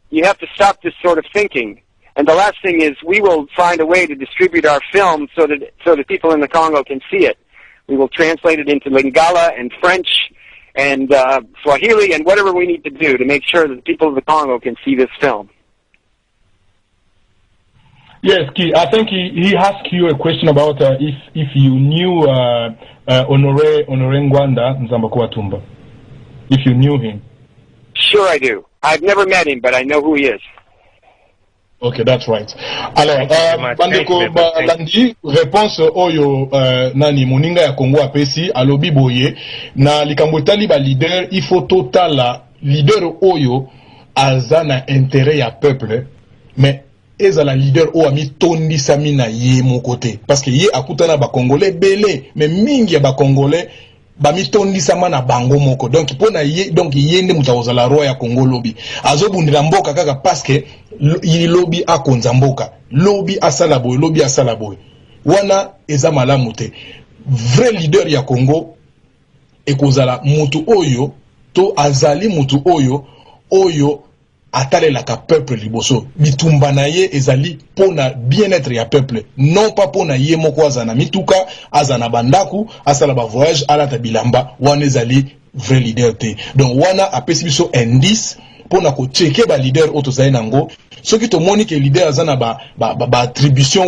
You have to stop this sort of thinking. And the last thing is, we will find a way to distribute our film so that people in the Congo can see it. We will translate it into Lingala and French and Swahili and whatever we need to do to make sure that the people of the Congo can see this film. Yes, Ki, I think he asked you a question about if you knew Honoré Ngwanda Nzamboko Watumba. If you knew him. Sure I do. I've never met him, but I know who he is. Okay, that's right. Alors, bandeko balandi réponse oyo nani moninga ya Congo apesi alobi boye na likambo tali ba leader, il faut totala leader oyo aza na intérêt ya peuple, mais ezala leader o ami tondi sami na ye mon côté, parce que ye akutana ba congolais belé, mais mingi ya ba congolais ba mitondi sama na bango moko. Donc pona ye, donc yende mutaoza la roi ya Congo lobi azobundira mboka kaka parce que yi lobi akonza mboka, lobi asala boy, lobi asala boy, wana eza malamu te. Vrai leader ya Congo ekozala mutu oyo to azali mutu oyo atalelaka peuple liboso bitumba na ye ezali pona bien-être ya peuple non pas pona ye moko azana mituka azana bandaku asala ba voyage alata bilamba wana ezali vrai leader te. Donc wana apesi biso indice pona ko checker ba leader otozali nango soki tomoni ke leader azana ba attribution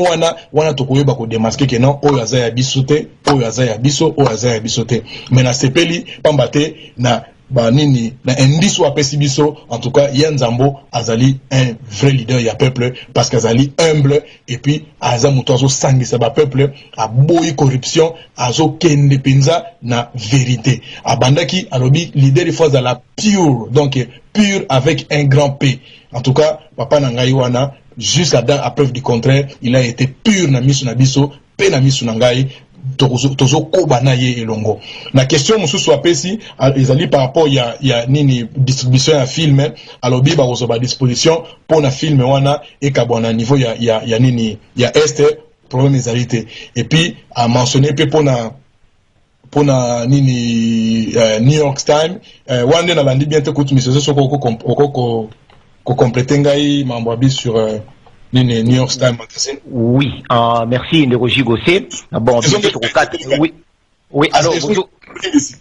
wana tokoyeba ko démasquer que non oyo azaya biso te oyo azaya biso oyo azaya biso te. Mais na sepeli pamba te na banini na indice ou apesi biso en tout cas Yanzambo azali un vrai leader ya peuple parce qu'azali humble et puis aza muto azo sangisa ba peuple a boyi corruption azo kende penza na vérité abandaki alobi leader il faut la pure donc pure avec un grand P. En tout cas papa nangai wana jusqu'à preuve du contraire il a été pur na misu na biso pe na misu nangai tozo koba na ye elongo. Na question mususu apesi ezali par rapport ya nini distribution ya film alobi ba kozoba disposition pour na film wana ekabwana niveau ya nini ya este problème ezalité et puis a mentionné pe pour na nini New York Times wande na landi bien te kutu misezo soko ko compléter ngai mambo abi sur New York Times magazine. Oui, merci Nderoji Gossé. Bon, oui. Oui, alors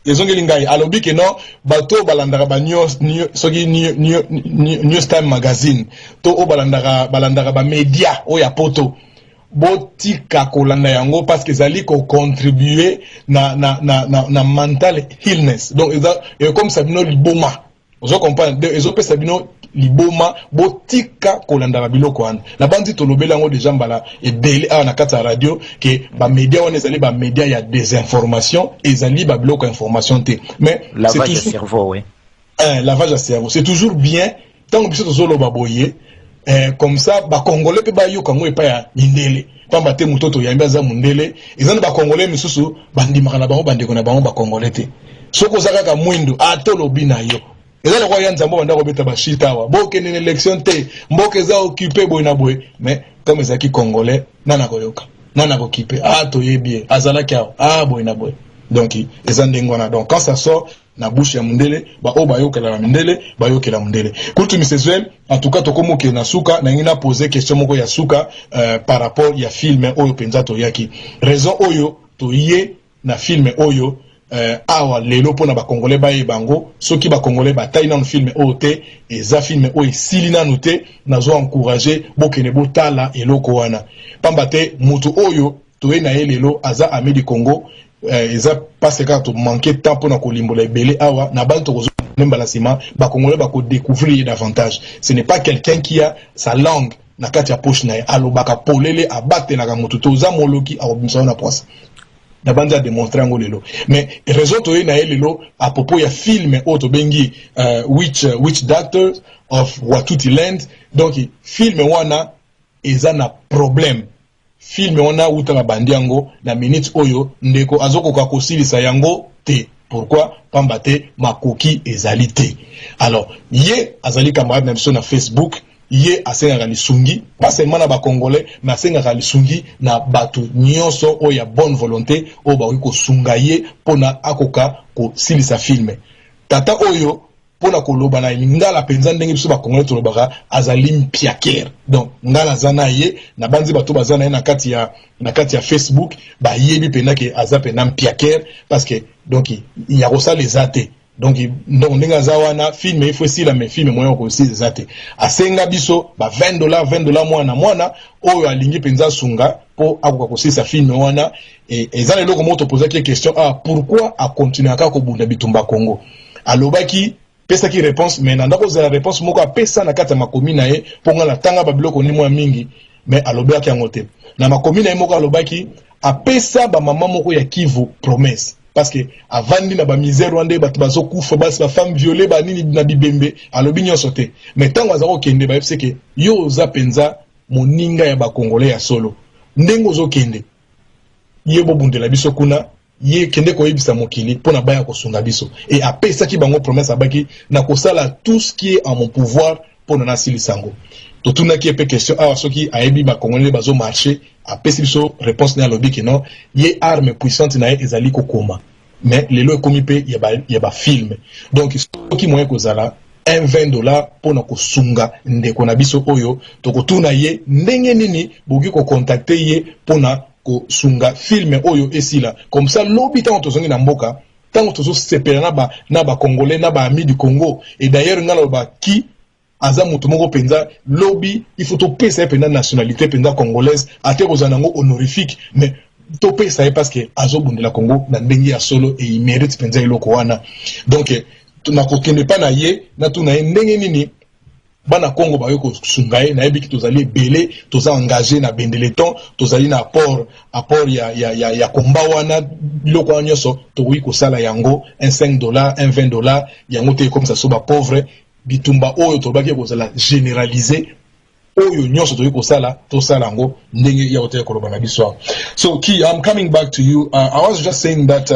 ils ont ngai alobi que non bato balandaka ba news soki News Times magazine to o balandaka ba media o ya poto botika kolanda yango parce que zali ko contribuer na mental illness. Donc et comme ça bino liboma vous comprenez ils ont pesa bino liboma botika kolanda biloko wana la bandi tolobela ngo déjà mbala ebele na kata radio que ba média wana ezali ba média ya désinformation ezali ba biloko information te mais lavage de cerveau oui lavage de cerveau c'est toujours bien tant que biso tozoloba boye comme ça ba congolais pe ba yoka ngo epa ya mindele pamba te mutoto yamba za mundele ezana ba congolais misusu bandimaka na bango bandeko na bango ba congolais te soko zaka mwindo atolobi na yo ezala kwa Yanzambo banda ko beta ba shita wa boke ni élection te mboke za occupé boy na boy mais comme ezaki congolais nana ko yoka nana ko occupé to yebie azala kya boy na boy donc ezandengona donc quand ça sort na bouche ya mundele ba o ba yokela na mundele ba yokela mundele kutu misezwe en tout cas tokomoke na suka na ngina poser question moko ya suka par rapport ya film oyo penza to yaki raison oyo to ye na film oyo awa lelo pona ba congolais ba yebango soki ba congolais ba taina no film ote eza film o esili nanu te nazo encourager bokene botala eloko wana pamba te mutu oyo to ena lelo aza ami du Congo eza parce que to manquer temps pona ko limbola ebele awa na bantu ko même balassima ba congolais ba ko découvrir davantage. Ce n'est pas quelqu'un qui a sa langue na kati ya poche na alobaka polele abate na mutu to za moloki abimisa na poisse na bandi a démontré ngo lelo mais raison to na lelo à propos ya film auto bengi Witch Doctors of Watuti Land donc film wana eza na problème film wana utala bandi yango na minute oyo ndeko azoko ka kosilisa yango te pourquoi pamba te makoki ezali te alors ye azali camarade na biso na Facebook ye asengaka lisungi pas seulement na ba congolais mais asengaka lisungi na bato nyonso o ya bonne volonté o ba ko sunga ye pona akoka ko silisa filme tata oyo pona ko loba na ngala penza ndenge biso ba congolais to lobaka azali mpiaker donc ngala zana ye na banzi bato bazana na kati ya Facebook ba yebi pena ke azape na mpiaker parce que donc il y a ça les athées. Donc ndinga zawana film il faut si la mais film moyo ko si zate asenga biso ba $20 mwana oyo alingi penza sunga po akoka ko si sa film wana et ezana loko moto poser quelques questions pourquoi a continuer aka ko bunda bitumba Congo alobaki pesa ki réponse mais nanda ko za réponse moko apesa na kata makomi na ye ponga la tanga ba biloko ni mwa mingi mais alobaki yangote na makomi na ye moko alobaki apesa ba mama moko ya Kivu promesse parce que avandi na ba misère wande bato bazo kufa basi ba femme violée ba nini na bibembe alobi nyonso te mais tango azako kende ba yebise ke yo za penza moninga ya ba congolais ya solo ndengo zo kende yebo bundela biso kuna ye kende ko yebisa mokili pona baya ko sunga biso et apesa ki bango promesse abaki na kosala tout ce qui est en mon pouvoir pona na silisango to tuna ki epe question soki ayebi ba congolais bazo marcher apesi biso réponse na lobi ke non ye arme puissante na ezali ko koma mais lelo ekomi pe ya ba film donc soki moyen ko zala $20 pona kosunga ndeko na biso oyo tokotuna ye ndenge nini boki ko contacter ye pona kosunga film oyo esila comme ça lobi tango tozongi na mboka tango tozo sepela na ba congolais na ba amis du Congo et d'ailleurs ngala ba ki aza mutu moko penza lobby il faut topesa penza nationalité penza congolaise ate kozana ngo honorifique mais topesa parce que azobundela Congo na ndenge ya solo et il mérite penza eloko wana donc na kokende pa na ye na tuna ndenge nini bana Congo ba yoko sungaye na yebiki tozali belé toza engagé na bendeleton tozali na apport ya komba wana biloko wana nyonso tokoki kosala yango un $5 un $20 yango te comme ça so ba pauvre bitumba oyo tobaki kozala généraliser oyo nyonso tokoki kosala tosala ngo ndenge ya hotel koloba na biso. So Key, I'm coming back to you. I was just saying that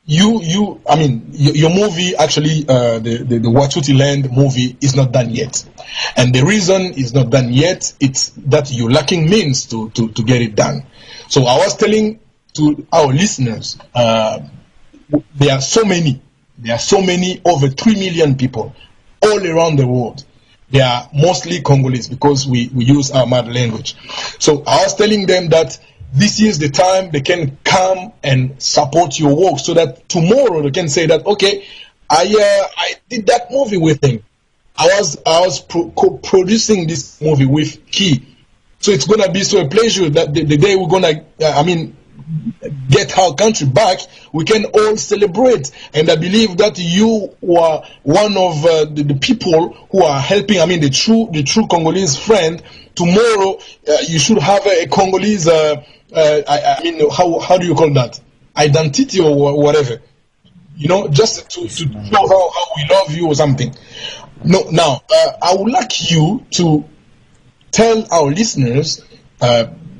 I mean, your movie actually, the Watuti Land movie is not done yet. And the reason it's not done yet, it's that you're lacking means to get it done. So I was telling to our listeners, there are so many, over 3 million people all around the world. They are mostly Congolese because we use our mother language. So I was telling them that this is the time they can come and support your work so that tomorrow they can say that, okay, I did that movie with him. I was producing this movie with Key. So it's going to be so a pleasure that the day we're going to, get our country back, we can all celebrate. And I believe that you were one of the people who are helping, the true Congolese friend. Tomorrow, you should have a Congolese, how do you call that? Identity or whatever. Just to show how we love you or something. No, now, I would like you to tell our listeners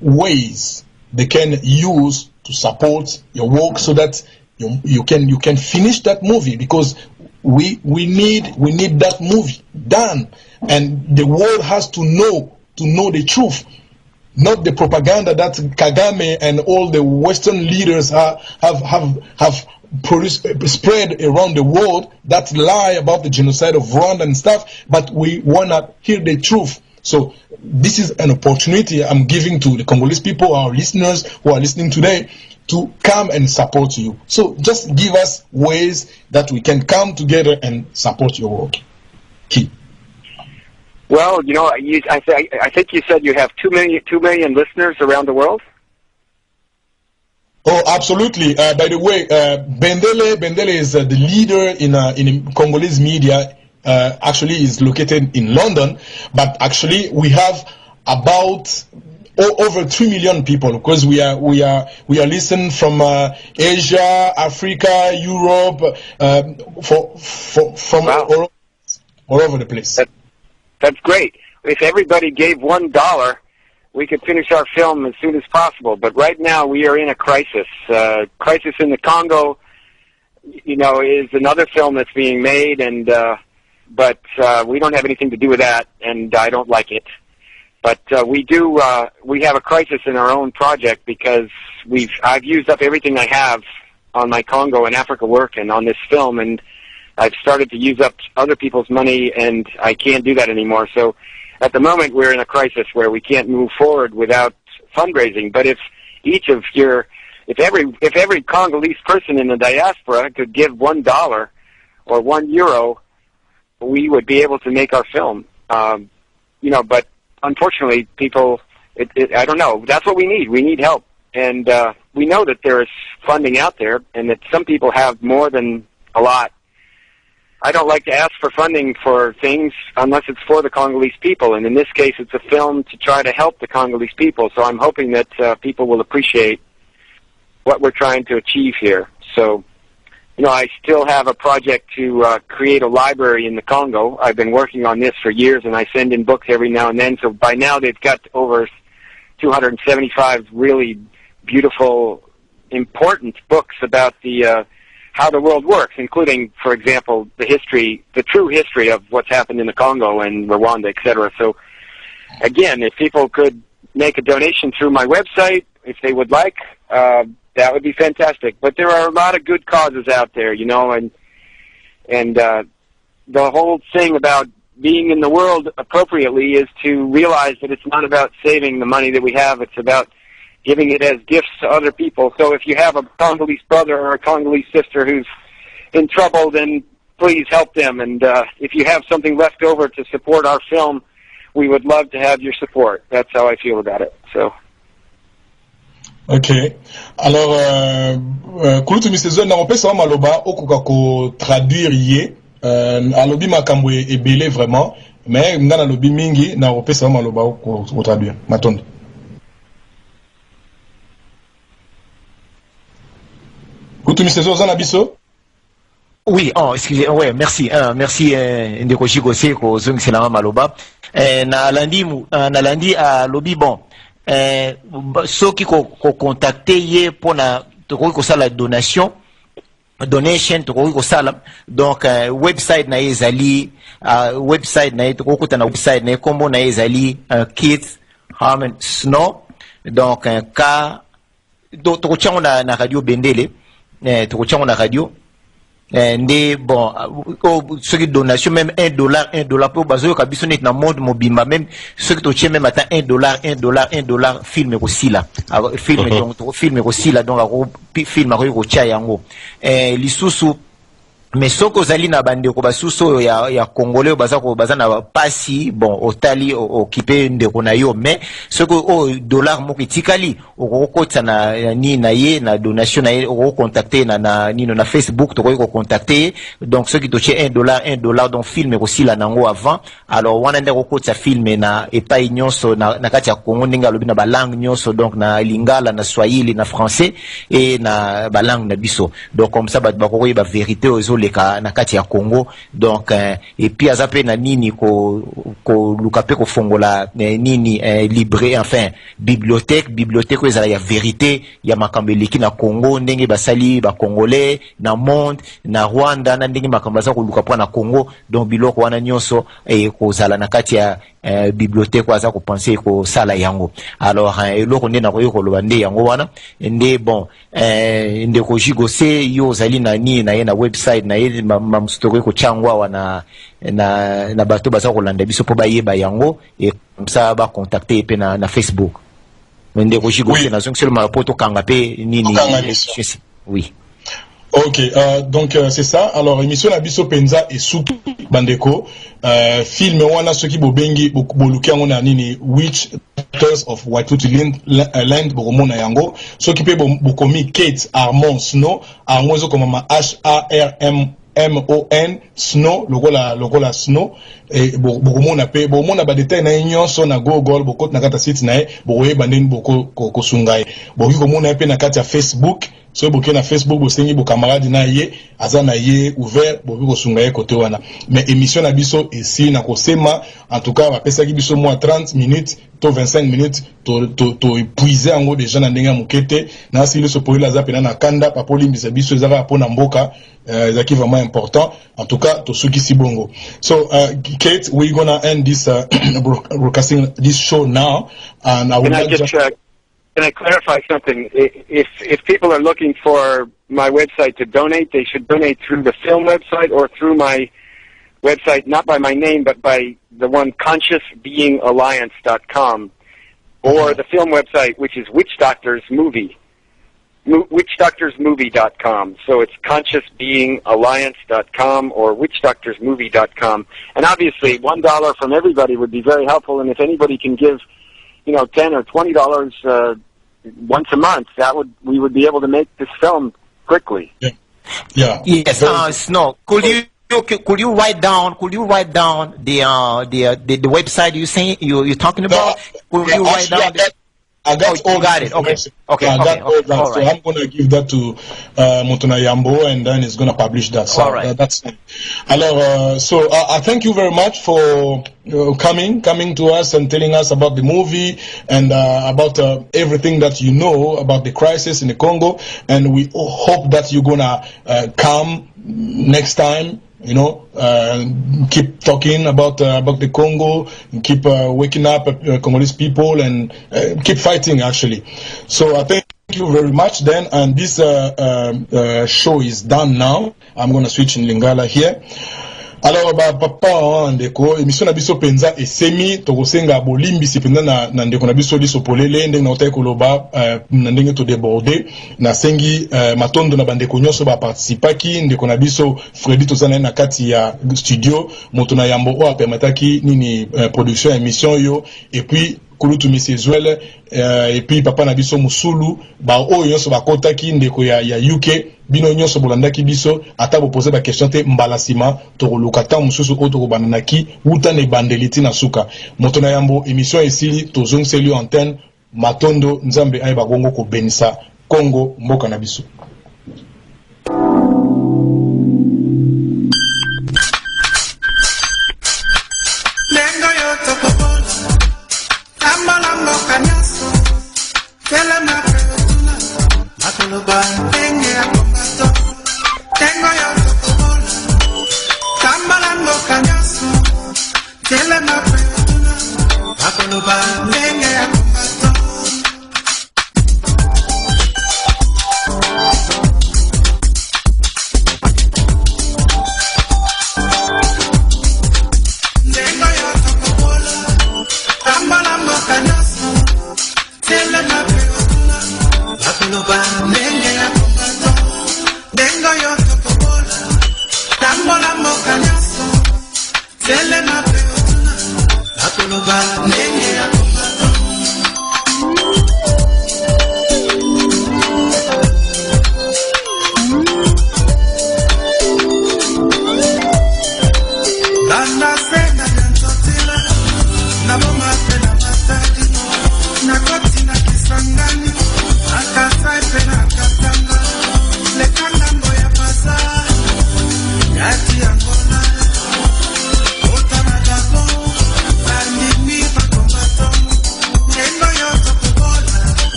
ways they can use to support your work so that you can finish that movie, because we need that movie done, and the world has to know the truth, not the propaganda that Kagame and all the Western leaders have spread around the world, that lie about the genocide of Rwanda and stuff. But we want to hear the truth. So this is an opportunity I'm giving to the Congolese people, our listeners who are listening today, to come and support you. So just give us ways that we can come together and support your work. Key. Well, I think you said you have 2 million listeners around the world. Oh, absolutely. By the way, Bendele is the leader in Congolese media. Actually is located in London, but actually we have about over 3 million people, because we are listening from Asia, Africa, Europe, from all over the place. That's great. If everybody gave $1, we could finish our film as soon as possible. But right now we are in a crisis. Crisis in the Congo, is another film that's being made, and but we don't have anything to do with that, and I don't like it. But we have a crisis in our own project, because I've used up everything I have on my Congo and Africa work and on this film, and I've started to use up other people's money, and I can't do that anymore. So at the moment we're in a crisis where we can't move forward without fundraising. But if every Congolese person in the diaspora could give $1 or €1, we would be able to make our film. But unfortunately, people, I don't know. That's what we need. We need help. And we know that there is funding out there, and that some people have more than a lot. I don't like to ask for funding for things unless it's for the Congolese people. And in this case, it's a film to try to help the Congolese people. So I'm hoping that people will appreciate what we're trying to achieve here. So, I still have a project to create a library in the Congo. I've been working on this for years, and I send in books every now and then. So by now they've got over 275 really beautiful, important books about the how the world works, including, for example, the true history of what's happened in the Congo and Rwanda, etc. So again, if people could make a donation through my website, if they would like, that would be fantastic. But there are a lot of good causes out there, and And the whole thing about being in the world appropriately is to realize that it's not about saving the money that we have, it's about giving it as gifts to other people. So if you have a Congolese brother or a Congolese sister who's in trouble, then please help them. And if you have something left over to support our film, we would love to have your support. That's how I feel about it. So. Ok. Alors, kulutu misezo na opesa wa maloba okuka ko traduire ye alobi makambo ebele vraiment, mais ngana lobi mingi na opesa wa maloba ko traduire. Matondo. Kulutu misezo zana biso? Oui, excusez, ouais, merci, merci, Ndeko Chigose, ko zongi selama maloba. Na landi a lobi bon. Soki ko contacter ye pona to ko sala donation to ko sala, donc website na ezali website na to ko na website na kombo na ezali Keith Harmon Snow, donc ka to ko chango na radio Bendele, to ko chango na radio nde bon ceux qui donation même $1 pour bazo kabiso net na monde mobimba, même ceux qui to tient même attend $1 film aussi là film donc film aussi là, donc film ko tia yango lisusu. Mais soko zali na bande ko basuso ya congolais baza na pasi bon otali occupé ndeko na yo, mais soko dollar mo kitikali okokota na ni na ye na donation na ye contacter na nino na Facebook to ko contacter, donc ceux qui touchent $1 donc film aussi là nango avant. Alors wana ndeko kota film na epai nyonso na kati ya Congo ndinga lobi na ba langue nyonso, donc na lingala na swahili na français et na ba langue na biso, donc comme ça ba ko ba vérité ozo na kati ya Congo, donc et puis azape na nini ko lukape ko fongola nini librairie, enfin bibliothèque ko ezala ya vérité ya makambeleki na Congo ndenge basali ba congolais na monde na Rwanda na ndenge makambaza ko lukapo na Congo, donc biloko wana nyonso ko zala na kati ya bibliothèque aza ko penser ko sala yango. Alors eloko nde na ko loba nde yango wana nde bon Ndeko Chigose yo zali na ni na ye na website na ye mamstoko ko changwa wana na bato baza ko landa biso po bayeba yango, et comme ça ba contacter pe na Facebook. Ndeko Chigose na zongi seulement poto kanga pe nini. Oui. Ok, donc c'est ça. Alors émission na biso penza et sous bandeko film wana soki bobengi boluki yango na nini Witch Doctors of Watutu Land bokomona yango soki pe bokomi Keith Harmon Snow angozo comme ma HARMON Snow lokola Snow et bokomona pe bomona ba détail na nyonso na Google bokot na kata site na e bokoyeba ndeni boko kosungai boki komona pe na kati ya Facebook. So boke na Facebook bosengi bo camarade na ye aza na ye ouvert boki kosunga ye kote wana, mais émission na biso ici na kosema en tout cas bapesa ki biso moins 30 minutes to 25 minutes to épuiser ango déjà na ndenge mukete na sili so poila za pena na kanda papoli mbisa biso ezaka pona mboka ezaki vraiment important. En tout cas to suki si bongo. So Kate, we're gonna end this broadcasting this show now, and I would like Can I clarify something? If people are looking for my website to donate, they should donate through the film website or through my website, not by my name, but by the one ConsciousBeingAlliance.com, or the film website, which is Witch Doctors Movie, WitchDoctorsMovie.com. So it's ConsciousBeingAlliance.com or WitchDoctorsMovie.com. And obviously, $1 from everybody would be very helpful, and if anybody can give $10 or $20 once a month, we would be able to make this film quickly. Yeah. Yes. Snow, could you write down the website you're talking about? Could you write down? I got all got it. Okay. Okay. I got all that. All so right. I'm going to give that to Motona Yambo, and then he's going to publish that. So all right. That's it. Alors, so I thank you very much for coming to us and telling us about the movie and about everything that you know about the crisis in the Congo. And we hope that you're going to come next time. Keep talking about the Congo, keep waking up Congolese people, and keep fighting, actually. So I thank you very much then, and this show is done now. I'm gonna switch in Lingala here. Alors papa ndeko émission na biso penza et semi tokosenga bolimbi si penza na ndeko na biso liso polele ndenge na otay koloba na ndenge to déborder na sengi matondo na bandeko nyonso ba participaki ndeko na biso Freddy tozana na kati ya studio moto na yambo o apermetaki nini production émission yo et puis kulutu misezwele et puis papa na biso musulu ba o nyonso bakotaki ndeko ya UK bino nyonso bolandaki biso ata bo poser ba question te mbalasima to kolukata mususu oto ko bananaki uta ne bandeliti na suka moto na yambo émission esili tozong seli antenne matondo nzambe ay bagongo ko benisa Congo mboka na biso.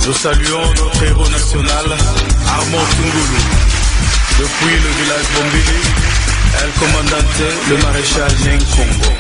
Nous saluons notre héros national, Armand Tungulu. Depuis le village Bombili, El Commandante, le maréchal Neng Congo.